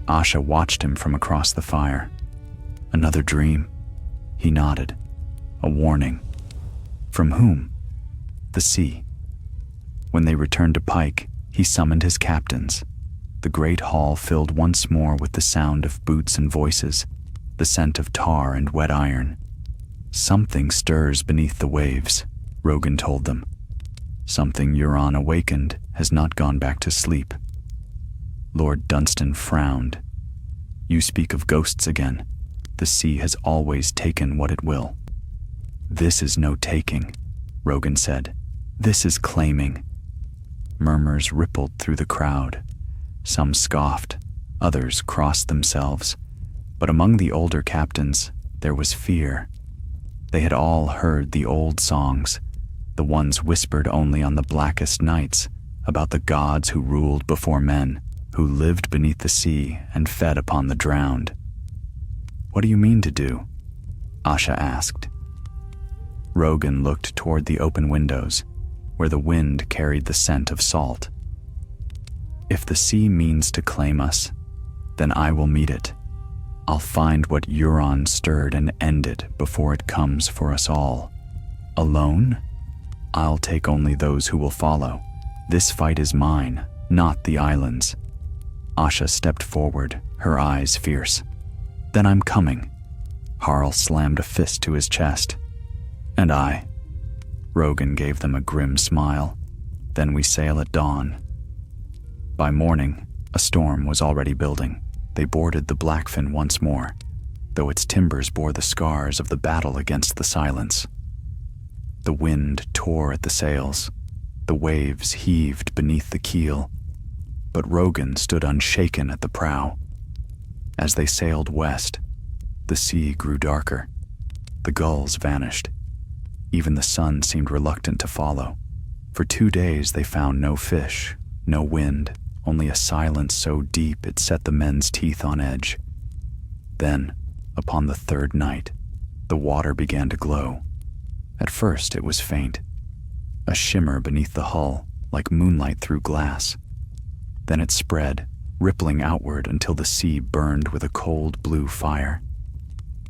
Asha watched him from across the fire. Another dream? He nodded. A warning. From whom? The sea. When they returned to Pike, he summoned his captains. The great hall filled once more with the sound of boots and voices, the scent of tar and wet iron. Something stirs beneath the waves, Rogan told them. Something Euron awakened has not gone back to sleep. Lord Dunstan frowned. You speak of ghosts again. The sea has always taken what it will. This is no taking, Rogan said. This is claiming. Murmurs rippled through the crowd. Some scoffed, others crossed themselves. But among the older captains, there was fear. They had all heard the old songs, the ones whispered only on the blackest nights, about the gods who ruled before men, who lived beneath the sea and fed upon the drowned. What do you mean to do? Asha asked. Rogan looked toward the open windows, where the wind carried the scent of salt. If the sea means to claim us, then I will meet it. I'll find what Euron stirred and end it before it comes for us all. Alone? I'll take only those who will follow. This fight is mine, not the island's. Asha stepped forward, her eyes fierce. Then I'm coming. Harl slammed a fist to his chest. And I. Rogan gave them a grim smile. Then we sail at dawn. By morning, a storm was already building. They boarded the Blackfin once more, though its timbers bore the scars of the battle against the Silence. The wind tore at the sails. The waves heaved beneath the keel. But Rogan stood unshaken at the prow. As they sailed west, the sea grew darker. The gulls vanished. Even the sun seemed reluctant to follow. For 2 days they found no fish, no wind, only a silence so deep it set the men's teeth on edge. Then, upon the 3rd night, the water began to glow. At first it was faint, a shimmer beneath the hull, like moonlight through glass. Then it spread, rippling outward until the sea burned with a cold blue fire.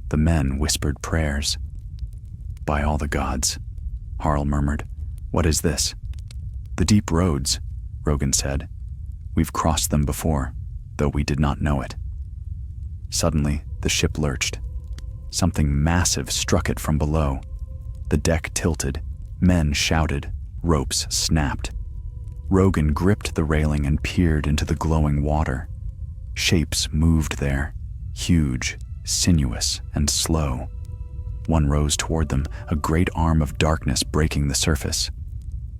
The men whispered prayers. By all the gods, Harl murmured. What is this? The deep roads, Rogan said. We've crossed them before, though we did not know it. Suddenly, the ship lurched. Something massive struck it from below. The deck tilted, men shouted, ropes snapped. Rogan gripped the railing and peered into the glowing water. Shapes moved there, huge, sinuous, and slow. One rose toward them, a great arm of darkness breaking the surface.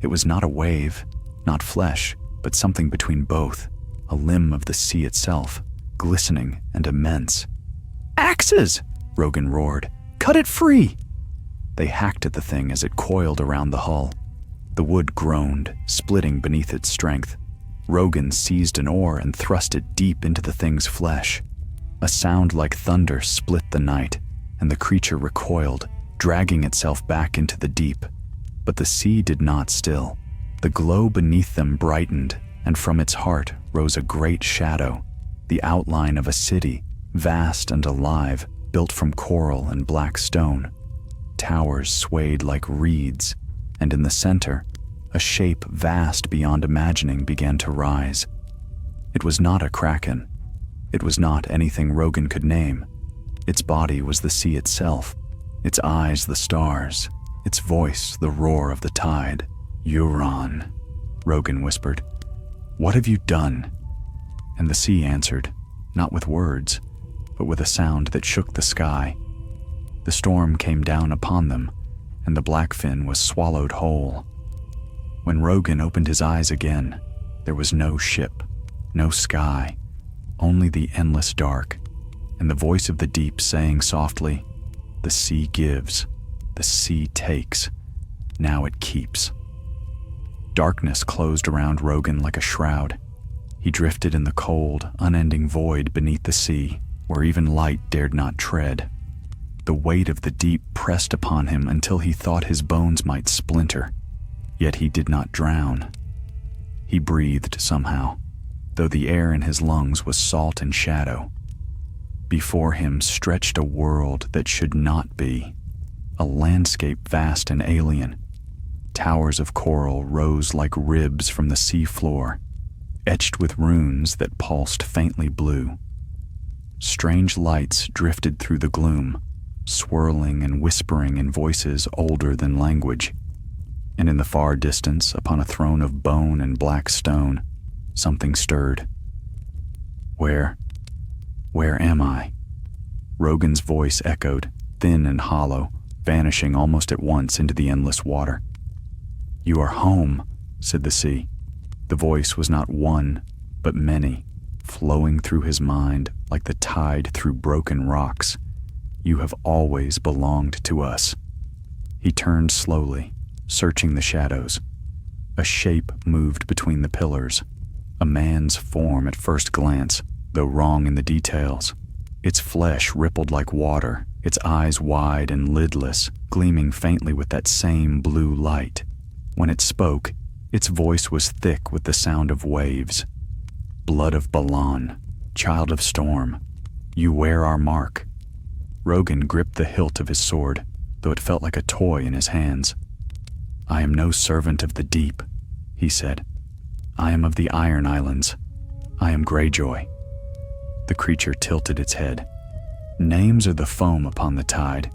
It was not a wave, not flesh, but something between both, a limb of the sea itself, glistening and immense. Axes! Rogan roared. Cut it free! They hacked at the thing as it coiled around the hull. The wood groaned, splitting beneath its strength. Rogan seized an oar and thrust it deep into the thing's flesh. A sound like thunder split the night, and the creature recoiled, dragging itself back into the deep. But the sea did not still. The glow beneath them brightened, and from its heart rose a great shadow, the outline of a city, vast and alive, built from coral and black stone. Towers swayed like reeds, and in the center, a shape vast beyond imagining began to rise. It was not a kraken. It was not anything Rogan could name. Its body was the sea itself, its eyes the stars, its voice the roar of the tide. Euron, Rogan whispered. What have you done? And the sea answered, not with words, but with a sound that shook the sky. The storm came down upon them, and the Blackfin was swallowed whole. When Rogan opened his eyes again, there was no ship, no sky, only the endless dark, and the voice of the deep saying softly, the sea gives, the sea takes, now it keeps. Darkness closed around Rogan like a shroud. He drifted in the cold, unending void beneath the sea, where even light dared not tread. The weight of the deep pressed upon him until he thought his bones might splinter. Yet he did not drown, He breathed somehow, though the air in his lungs was salt and shadow. Before him stretched a world that should not be, a landscape vast and alien. Towers of coral rose like ribs from the sea floor, etched with runes that pulsed faintly blue. Strange lights drifted through the gloom, swirling and whispering in voices older than language. And in the far distance, upon a throne of bone and black stone, something stirred. Where am I? Rogan's voice echoed, thin and hollow, vanishing almost at once into the endless water. You are home, said the sea. The voice was not one, but many, flowing through his mind like the tide through broken rocks. You have always belonged to us. He turned slowly, searching the shadows. A shape moved between the pillars, a man's form at first glance, though wrong in the details. Its flesh rippled like water, its eyes wide and lidless, gleaming faintly with that same blue light. When it spoke, its voice was thick with the sound of waves. Blood of Balan, child of storm, you wear our mark. Rogan gripped the hilt of his sword, though it felt like a toy in his hands. I am no servant of the deep, he said. I am of the Iron Islands. I am Greyjoy. The creature tilted its head. Names are the foam upon the tide.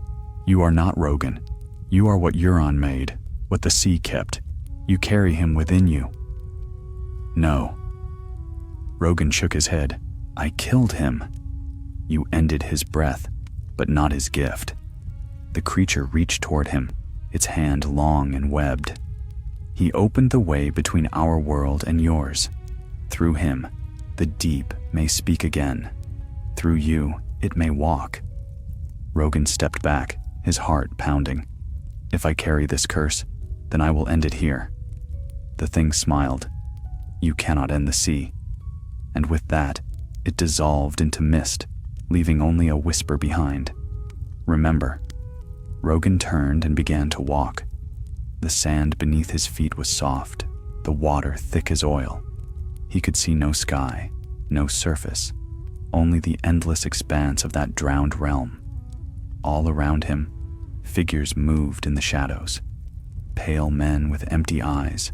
You are not Rogan. You are what Euron made, what the sea kept. You carry him within you. No. Rogan shook his head. I killed him. You ended his breath, but not his gift. The creature reached toward him, its hand long and webbed. He opened the way between our world and yours. Through him, the deep may speak again. Through you, it may walk. Rogan stepped back, his heart pounding. If I carry this curse, then I will end it here. The thing smiled. You cannot end the sea. And with that, it dissolved into mist, leaving only a whisper behind. Remember. Rogan turned and began to walk. The sand beneath his feet was soft, the water thick as oil. He could see no sky, no surface, only the endless expanse of that drowned realm. All around him, figures moved in the shadows. Pale men with empty eyes,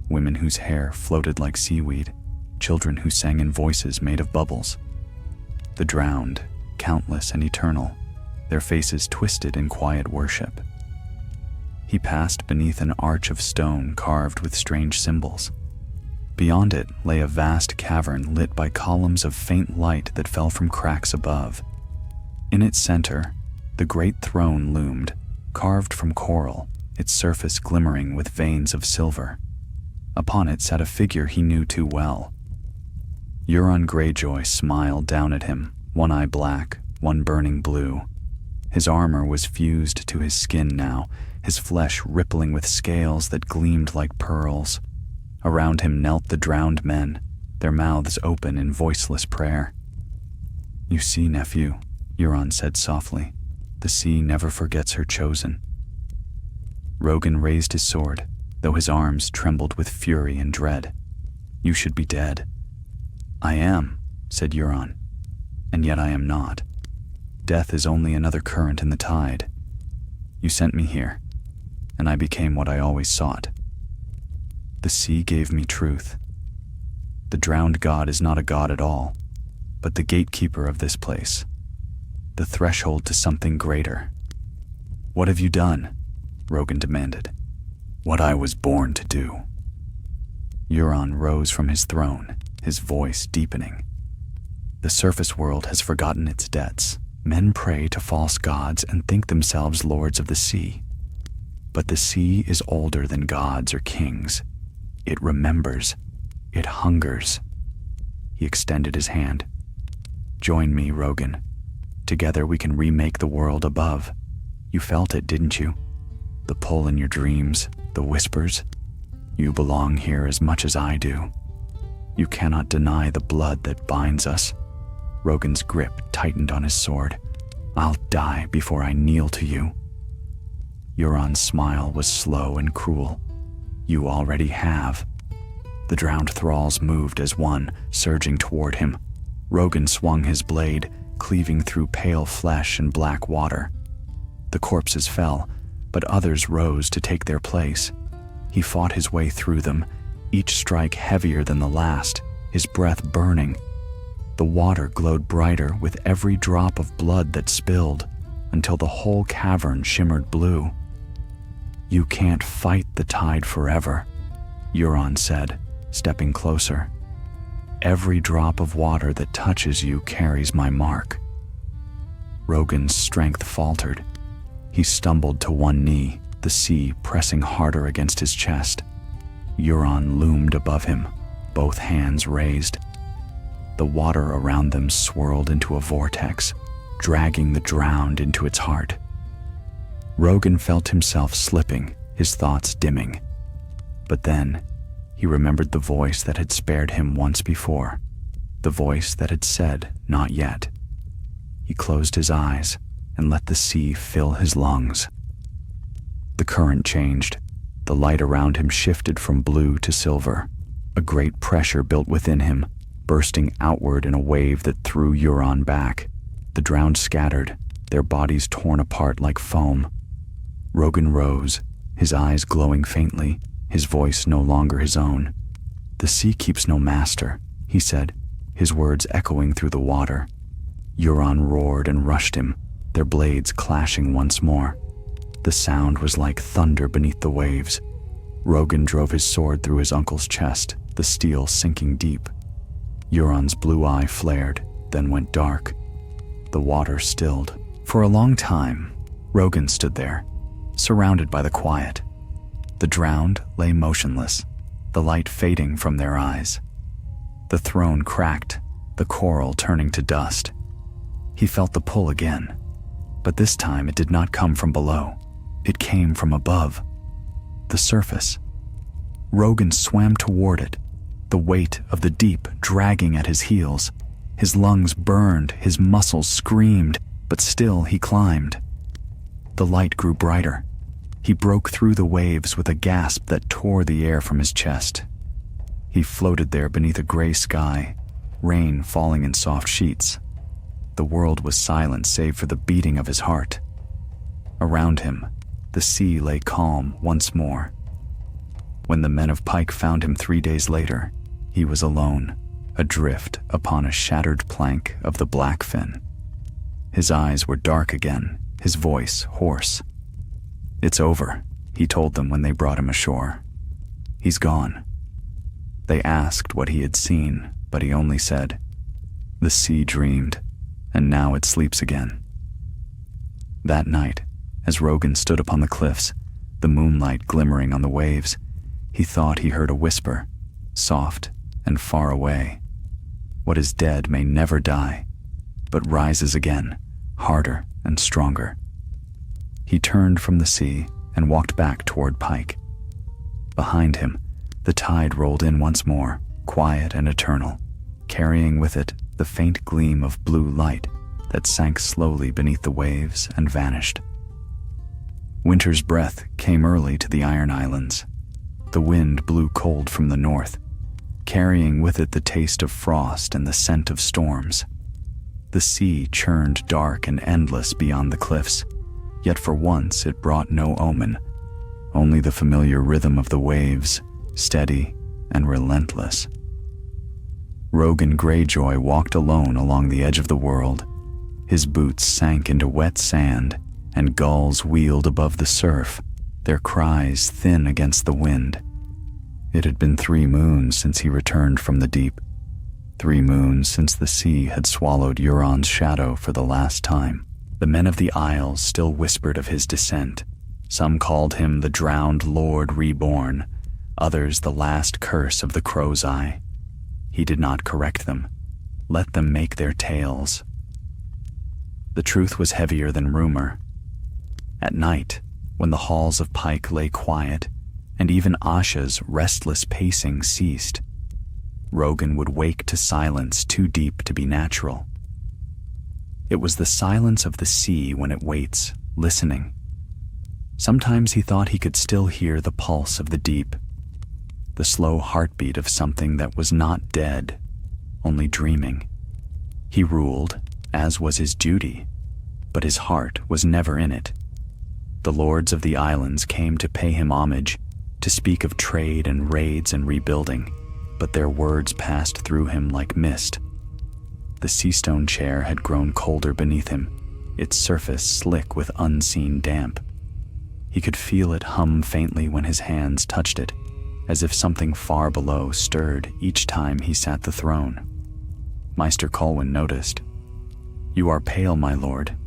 women whose hair floated like seaweed, children who sang in voices made of bubbles. The drowned, countless and eternal, their faces twisted in quiet worship. He passed beneath an arch of stone carved with strange symbols. Beyond it lay a vast cavern lit by columns of faint light that fell from cracks above. In its center, the great throne loomed, carved from coral, its surface glimmering with veins of silver. Upon it sat a figure he knew too well. Euron Greyjoy smiled down at him, one eye black, one burning blue. His armor was fused to his skin now, his flesh rippling with scales that gleamed like pearls. Around him knelt the drowned men, their mouths open in voiceless prayer. You see, nephew, Euron said softly, the sea never forgets her chosen. Rogan raised his sword, though his arms trembled with fury and dread. You should be dead. I am, said Euron, and yet I am not. Death is only another current in the tide. You sent me here, and I became what I always sought. The sea gave me truth. The drowned god is not a god at all, but the gatekeeper of this place, the threshold to something greater. What have you done? Rogan demanded. What I was born to do. Euron rose from his throne, his voice deepening. The surface world has forgotten its debts. Men pray to false gods and think themselves lords of the sea. But the sea is older than gods or kings. It remembers. It hungers. He extended his hand. Join me, Rogan. Together we can remake the world above. You felt it, didn't you? The pull in your dreams, the whispers. You belong here as much as I do. You cannot deny the blood that binds us. Rogan's grip tightened on his sword. I'll die before I kneel to you. Euron's smile was slow and cruel. You already have. The drowned thralls moved as one, surging toward him. Rogan swung his blade, cleaving through pale flesh and black water. The corpses fell, but others rose to take their place. He fought his way through them, each strike heavier than the last, his breath burning. The water glowed brighter with every drop of blood that spilled, until the whole cavern shimmered blue. "You can't fight the tide forever," Euron said, stepping closer. "Every drop of water that touches you carries my mark." Rogan's strength faltered. He stumbled to one knee, the sea pressing harder against his chest. Euron loomed above him, both hands raised. The water around them swirled into a vortex, dragging the drowned into its heart. Rogan felt himself slipping, his thoughts dimming. But then, he remembered the voice that had spared him once before, the voice that had said, "Not yet." He closed his eyes and let the sea fill his lungs. The current changed. The light around him shifted from blue to silver. A great pressure built within him, bursting outward in a wave that threw Euron back. The drowned scattered, their bodies torn apart like foam. Rogan rose, his eyes glowing faintly, his voice no longer his own. "The sea keeps no master," he said, his words echoing through the water. Euron roared and rushed him, their blades clashing once more. The sound was like thunder beneath the waves. Rogan drove his sword through his uncle's chest, the steel sinking deep. Euron's blue eye flared, then went dark. The water stilled. For a long time, Rogan stood there, surrounded by the quiet. The drowned lay motionless, the light fading from their eyes. The throne cracked, the coral turning to dust. He felt the pull again, but this time it did not come from below. It came from above, the surface. Rogan swam toward it, the weight of the deep dragging at his heels. His lungs burned, his muscles screamed, but still he climbed. The light grew brighter. He broke through the waves with a gasp that tore the air from his chest. He floated there beneath a gray sky, rain falling in soft sheets. The world was silent save for the beating of his heart. Around him, the sea lay calm once more. When the men of Pike found him 3 days later, he was alone, adrift upon a shattered plank of the Blackfin. His eyes were dark again, his voice hoarse. "It's over," he told them when they brought him ashore. "He's gone." They asked what he had seen, but he only said, "The sea dreamed, and now it sleeps again." That night, as Rogan stood upon the cliffs, the moonlight glimmering on the waves, he thought he heard a whisper, soft and far away. "What is dead may never die, but rises again, harder and stronger." He turned from the sea and walked back toward Pike. Behind him, the tide rolled in once more, quiet and eternal, carrying with it the faint gleam of blue light that sank slowly beneath the waves and vanished. Winter's breath came early to the Iron Islands. The wind blew cold from the north, carrying with it the taste of frost and the scent of storms. The sea churned dark and endless beyond the cliffs, yet for once it brought no omen, only the familiar rhythm of the waves, steady and relentless. Rogan Greyjoy walked alone along the edge of the world. His boots sank into wet sand, and gulls wheeled above the surf, their cries thin against the wind. It had been 3 moons since he returned from the deep, 3 moons since the sea had swallowed Euron's shadow for the last time. The men of the Isles still whispered of his descent. Some called him the drowned Lord reborn, others the last curse of the Crow's Eye. He did not correct them. Let them make their tales. The truth was heavier than rumor. At night, when the halls of Pike lay quiet, and even Asha's restless pacing ceased, Rogan would wake to silence too deep to be natural. It was the silence of the sea when it waits, listening. Sometimes he thought he could still hear the pulse of the deep. the slow heartbeat of something that was not dead, only dreaming. He ruled, as was his duty, but his heart was never in it. The lords of the islands came to pay him homage, to speak of trade and raids and rebuilding, but their words passed through him like mist. The seastone chair had grown colder beneath him, its surface slick with unseen damp. He could feel it hum faintly when his hands touched it, as if something far below stirred each time he sat the throne. Maester Colwyn noticed. "You are pale, my lord,"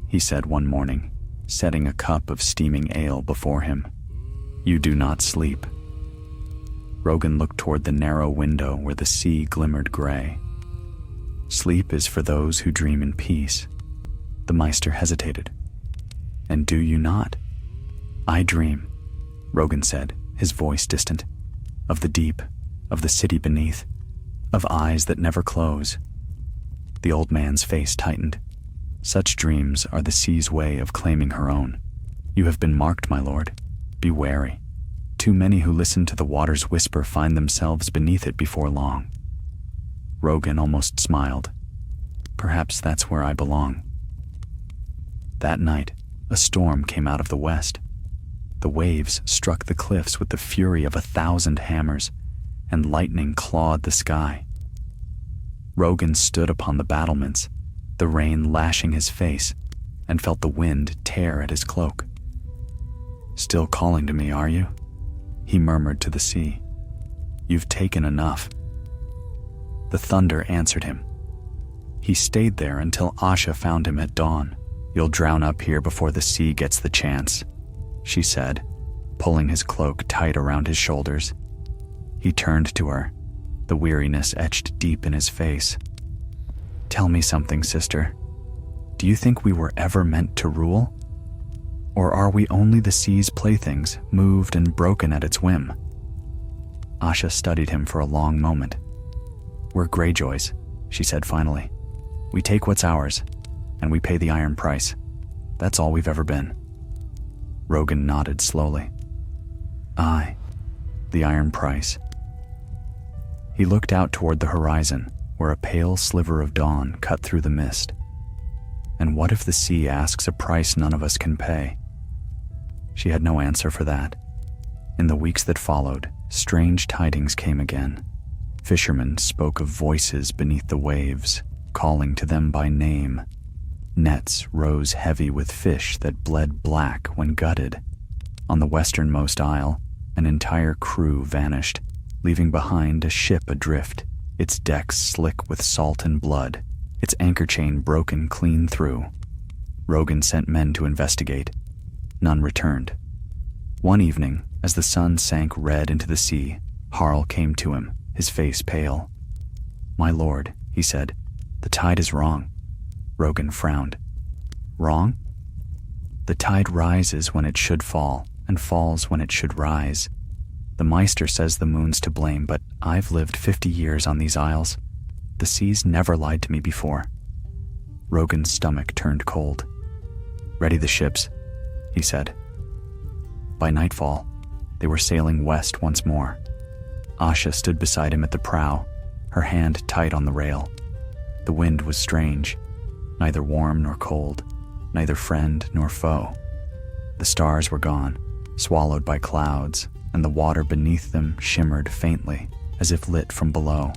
he said one morning, setting a cup of steaming ale before him. "You do not sleep." Rogan looked toward the narrow window where the sea glimmered gray. "Sleep is for those who dream in peace." The Maester hesitated. "And do you not?" "I dream," Rogan said, his voice distant, "of the deep, of the city beneath, of eyes that never close." The old man's face tightened. "Such dreams are the sea's way of claiming her own. You have been marked, my lord. Be wary. Too many who listen to the water's whisper find themselves beneath it before long." Rogan almost smiled. "Perhaps that's where I belong." That night, a storm came out of the west. The waves struck the cliffs with the fury of 1,000 hammers, and lightning clawed the sky. Rogan stood upon the battlements, the rain lashing his face, and felt the wind tear at his cloak. "Still calling to me, are you?" he murmured to the sea. "You've taken enough." The thunder answered him. He stayed there until Asha found him at dawn. "You'll drown up here before the sea gets the chance," she said, pulling his cloak tight around his shoulders. He turned to her, the weariness etched deep in his face. "Tell me something, sister. Do you think we were ever meant to rule? Or are we only the sea's playthings, moved and broken at its whim?" Asha studied him for a long moment. "We're Greyjoys," she said finally. "We take what's ours, and we pay the iron price. That's all we've ever been." Rogan nodded slowly. "Aye, the iron price." He looked out toward the horizon, where a pale sliver of dawn cut through the mist. And what if the sea asks a price none of us can pay? She had no answer for that. In the weeks that followed, strange tidings came again. Fishermen spoke of voices beneath the waves, calling to them by name. Nets rose heavy with fish that bled black when gutted. On the westernmost isle, an entire crew vanished, leaving behind a ship adrift, its decks slick with salt and blood, its anchor chain broken clean through. Rogan sent men to investigate. None returned. One evening, as the sun sank red into the sea, Harl came to him, his face pale. "My lord," he said, "the tide is wrong." Rogan frowned. "Wrong?" "The tide rises when it should fall, and falls when it should rise. The Maester says the moon's to blame, but I've lived 50 years on these isles. The sea's never lied to me before." Rogan's stomach turned cold. "Ready the ships," he said. By nightfall, they were sailing west once more. Asha stood beside him at the prow, her hand tight on the rail. The wind was strange, neither warm nor cold, neither friend nor foe. The stars were gone, swallowed by clouds, and the water beneath them shimmered faintly, as if lit from below.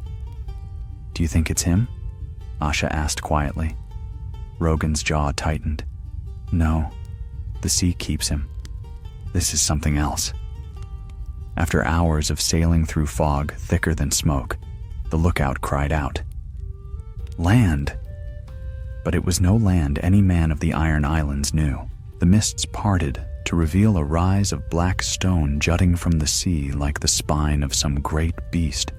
"Do you think it's him?" Asha asked quietly. Rogan's jaw tightened. "No, the sea keeps him. This is something else." After hours of sailing through fog thicker than smoke, the lookout cried out, "Land!" But it was no land any man of the Iron Islands knew. The mists parted to reveal a rise of black stone jutting from the sea like the spine of some great beast.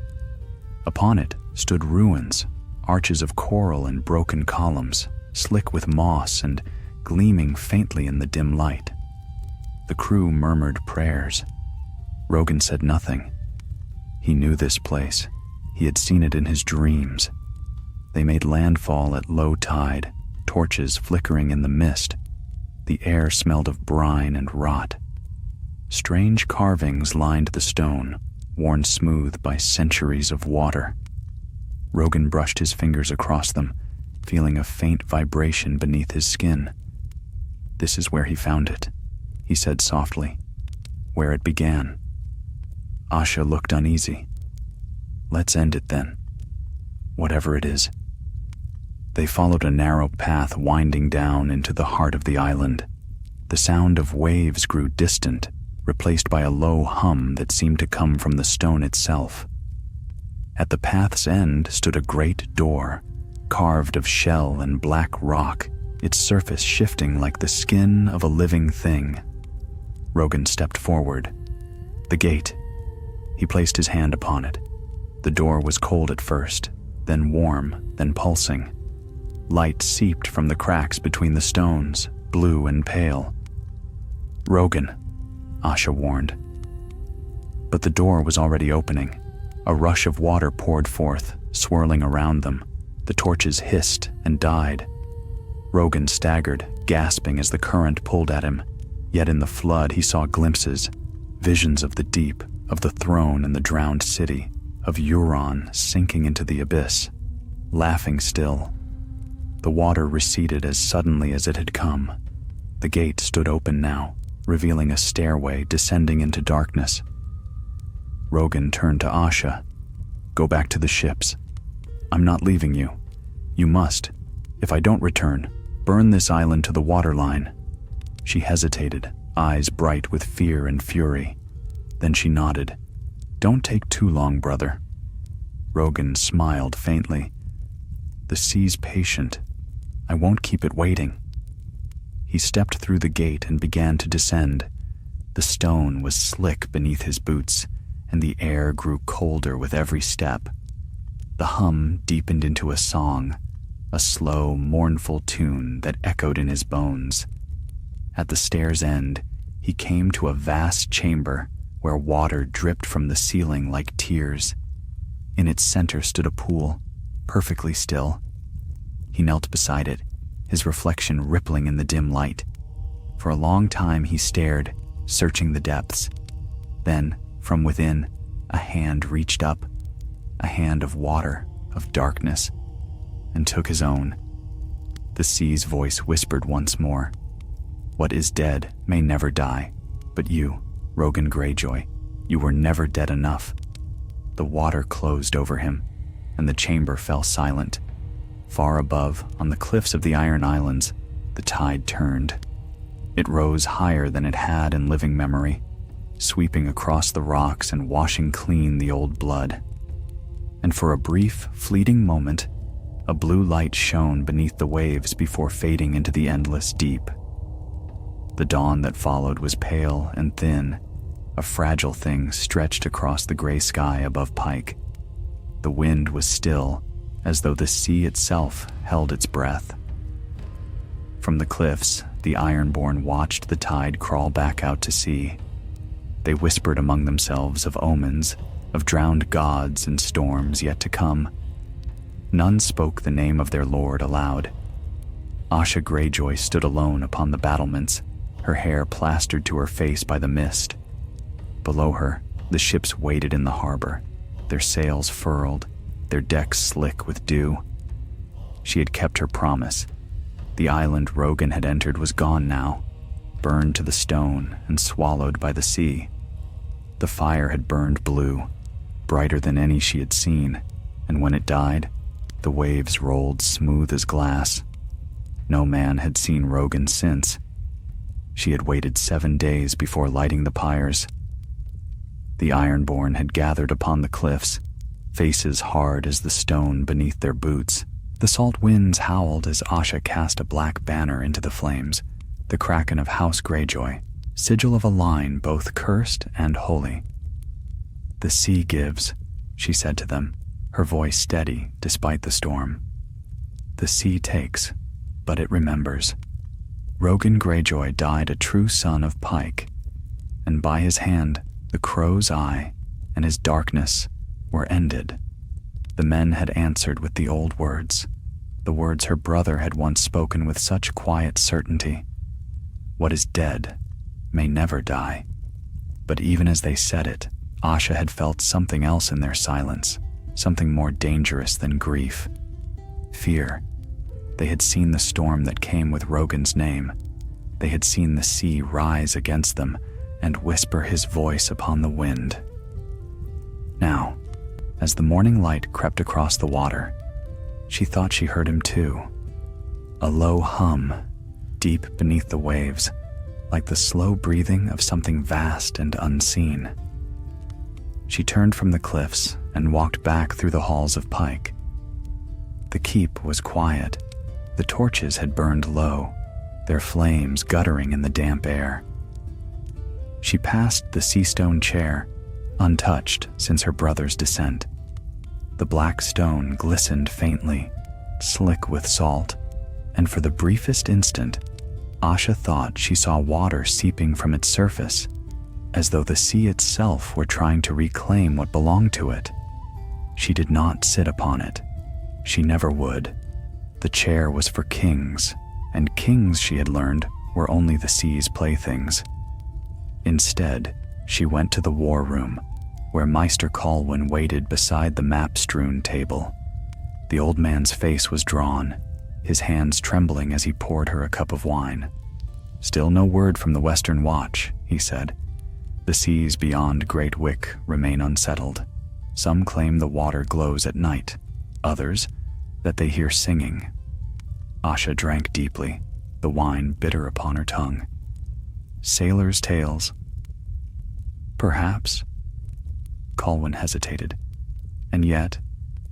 Upon it stood ruins, arches of coral and broken columns, slick with moss and gleaming faintly in the dim light. The crew murmured prayers. Rogan said nothing. He knew this place. He had seen it in his dreams. They made landfall at low tide, torches flickering in the mist. The air smelled of brine and rot. Strange carvings lined the stone, worn smooth by centuries of water. Rogan brushed his fingers across them, feeling a faint vibration beneath his skin. "This is where he found it," he said softly. "Where it began." Asha looked uneasy. "Let's end it then. Whatever it is." They followed a narrow path winding down into the heart of the island. The sound of waves grew distant, replaced by a low hum that seemed to come from the stone itself. At the path's end stood a great door, carved of shell and black rock, its surface shifting like the skin of a living thing. Rogan stepped forward. The gate. He placed his hand upon it. The door was cold at first, then warm, then pulsing. Light seeped from the cracks between the stones, blue and pale. "Rogan," Asha warned. But the door was already opening. A rush of water poured forth, swirling around them. The torches hissed and died. Rogan staggered, gasping as the current pulled at him. Yet in the flood he saw glimpses, visions of the deep, of the throne and the drowned city, of Euron sinking into the abyss, laughing still. The water receded as suddenly as it had come. The gate stood open now, revealing a stairway descending into darkness. Rogan turned to Asha. "Go back to the ships. I'm not leaving you. You must. If I don't return, burn this island to the waterline." She hesitated, eyes bright with fear and fury. Then she nodded. "Don't take too long, brother." Rogan smiled faintly. "The sea's patient. I won't keep it waiting." He stepped through the gate and began to descend. The stone was slick beneath his boots, and the air grew colder with every step. The hum deepened into a song, a slow, mournful tune that echoed in his bones. At the stair's end, he came to a vast chamber where water dripped from the ceiling like tears. In its center stood a pool, perfectly still. He knelt beside it, his reflection rippling in the dim light. For a long time he stared, searching the depths. Then, from within, a hand reached up, a hand of water, of darkness, and took his own. The sea's voice whispered once more, "What is dead may never die, but you, Rogan Greyjoy, you were never dead enough." The water closed over him, and the chamber fell silent. Far above, on the cliffs of the Iron Islands, the tide turned. It rose higher than it had in living memory, sweeping across the rocks and washing clean the old blood. And for a brief, fleeting moment, a blue light shone beneath the waves before fading into the endless deep. The dawn that followed was pale and thin, a fragile thing stretched across the gray sky above Pike. The wind was still, as though the sea itself held its breath. From the cliffs, the Ironborn watched the tide crawl back out to sea. They whispered among themselves of omens, of drowned gods and storms yet to come. None spoke the name of their lord aloud. Asha Greyjoy stood alone upon the battlements, her hair plastered to her face by the mist. Below her, the ships waited in the harbor, their sails furled, their decks slick with dew. She had kept her promise. The island Rogan had entered was gone now, burned to the stone and swallowed by the sea. The fire had burned blue, brighter than any she had seen, and when it died, the waves rolled smooth as glass. No man had seen Rogan since. She had waited 7 days before lighting the pyres. The Ironborn had gathered upon the cliffs, faces hard as the stone beneath their boots. The salt winds howled as Asha cast a black banner into the flames, the kraken of House Greyjoy, sigil of a line both cursed and holy. "The sea gives," she said to them, her voice steady despite the storm. "The sea takes, but it remembers. Rogan Greyjoy died a true son of Pike, and by his hand the crow's eye and his darkness were ended." The men had answered with the old words, the words her brother had once spoken with such quiet certainty. "What is dead may never die." But even as they said it, Asha had felt something else in their silence, something more dangerous than grief. Fear. They had seen the storm that came with Rogan's name. They had seen the sea rise against them and whisper his voice upon the wind. Now, as the morning light crept across the water, she thought she heard him too. A low hum, deep beneath the waves, like the slow breathing of something vast and unseen. She turned from the cliffs and walked back through the halls of Pike. The keep was quiet. The torches had burned low, their flames guttering in the damp air. She passed the sea-stone chair, untouched since her brother's descent. The black stone glistened faintly, slick with salt, and for the briefest instant, Asha thought she saw water seeping from its surface, as though the sea itself were trying to reclaim what belonged to it. She did not sit upon it. She never would. The chair was for kings, and kings, she had learned, were only the sea's playthings. Instead, she went to the war room, where Maester Colwyn waited beside the map-strewn table. The old man's face was drawn, his hands trembling as he poured her a cup of wine. "Still no word from the Western Watch," he said. "The seas beyond Great Wick remain unsettled. Some claim the water glows at night, others that they hear singing." Asha drank deeply, the wine bitter upon her tongue. "Sailors' tales?" "Perhaps." Colwyn hesitated. "And yet,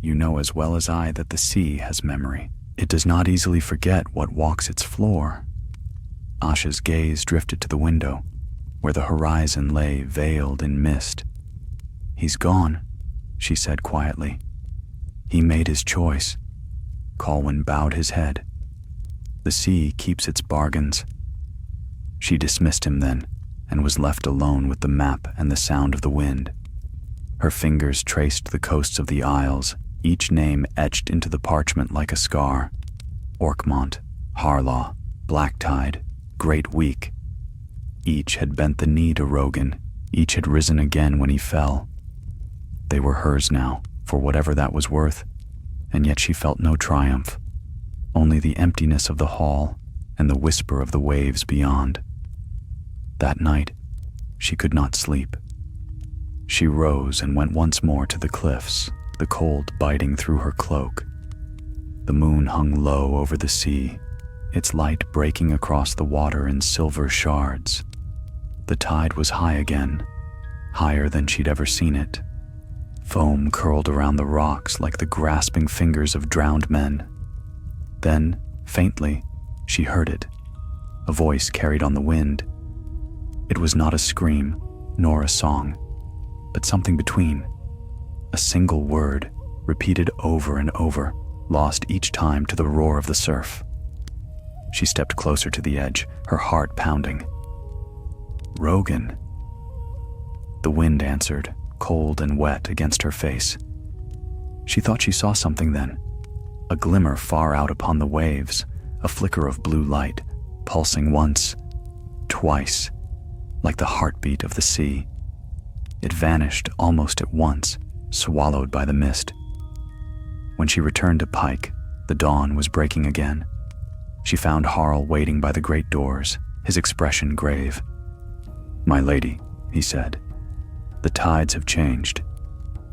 you know as well as I that the sea has memory. It does not easily forget what walks its floor." Asha's gaze drifted to the window, where the horizon lay veiled in mist. "He's gone," she said quietly. "He made his choice." Colwyn bowed his head. "The sea keeps its bargains." She dismissed him then, and was left alone with the map and the sound of the wind. Her fingers traced the coasts of the isles, each name etched into the parchment like a scar. Orkmont, Harlaw, Blacktide, Great Week. Each had bent the knee to Rogan, each had risen again when he fell. They were hers now, for whatever that was worth, and yet she felt no triumph, only the emptiness of the hall and the whisper of the waves beyond. That night, she could not sleep. She rose and went once more to the cliffs, the cold biting through her cloak. The moon hung low over the sea, its light breaking across the water in silver shards. The tide was high again, higher than she'd ever seen it. Foam curled around the rocks like the grasping fingers of drowned men. Then, faintly, she heard it, a voice carried on the wind. It was not a scream, nor a song, but something between. A single word, repeated over and over, lost each time to the roar of the surf. She stepped closer to the edge, her heart pounding. "Rogan." The wind answered, cold and wet against her face. She thought she saw something then, a glimmer far out upon the waves, a flicker of blue light, pulsing once, twice, like the heartbeat of the sea. It vanished almost at once, swallowed by the mist. When she returned to Pike, the dawn was breaking again. She found Harl waiting by the great doors, his expression grave. "My lady," he said, "the tides have changed.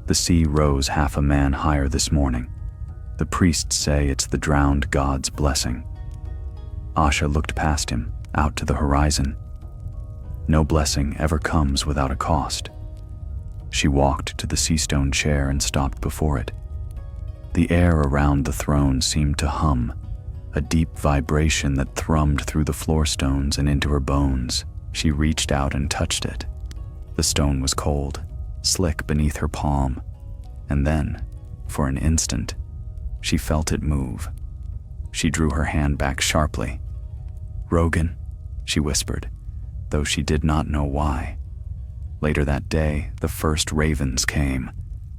The sea rose half a man higher this morning. The priests say it's the drowned god's blessing." Asha looked past him, out to the horizon. No blessing ever comes without a cost. She walked to the sea-stone chair and stopped before it. The air around the throne seemed to hum, a deep vibration that thrummed through the floor stones and into her bones. She reached out and touched it. The stone was cold, slick beneath her palm, and then, for an instant, she felt it move. She drew her hand back sharply. "Rogan," she whispered, though she did not know why. Later that day, the first ravens came,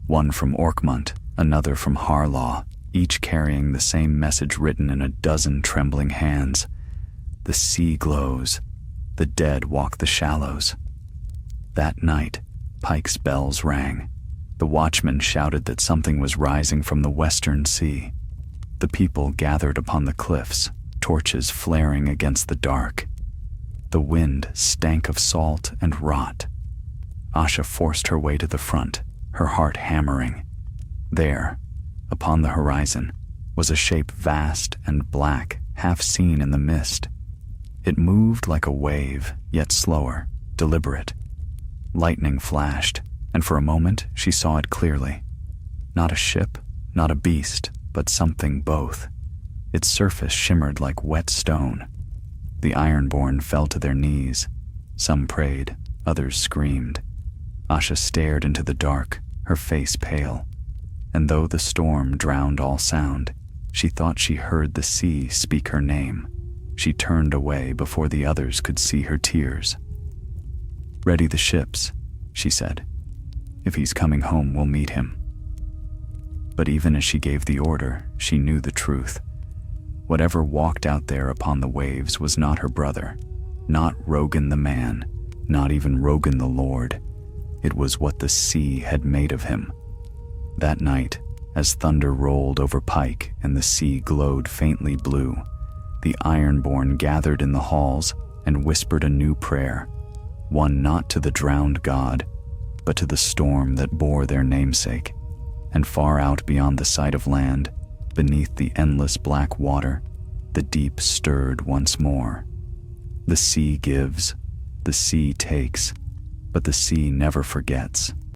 one from Orkmont, another from Harlaw, each carrying the same message written in a dozen trembling hands. "The sea glows. The dead walk the shallows." That night, Pike's bells rang. The watchman shouted that something was rising from the western sea. The people gathered upon the cliffs, torches flaring against the dark. The wind stank of salt and rot. Asha forced her way to the front, her heart hammering. There, upon the horizon, was a shape vast and black, half seen in the mist. It moved like a wave, yet slower, deliberate. Lightning flashed, and for a moment she saw it clearly. Not a ship, not a beast, but something both. Its surface shimmered like wet stone. The Ironborn fell to their knees. Some prayed, others screamed. Asha stared into the dark, her face pale. And though the storm drowned all sound, she thought she heard the sea speak her name. She turned away before the others could see her tears. "Ready the ships," she said. "If he's coming home, we'll meet him." But even as she gave the order, she knew the truth. Whatever walked out there upon the waves was not her brother, not Rogan the man, not even Rogan the Lord. It was what the sea had made of him. That night, as thunder rolled over Pike and the sea glowed faintly blue, the Ironborn gathered in the halls and whispered a new prayer, one not to the drowned god, but to the storm that bore their namesake. And far out beyond the sight of land, beneath the endless black water, the deep stirred once more. The sea gives, the sea takes, but the sea never forgets.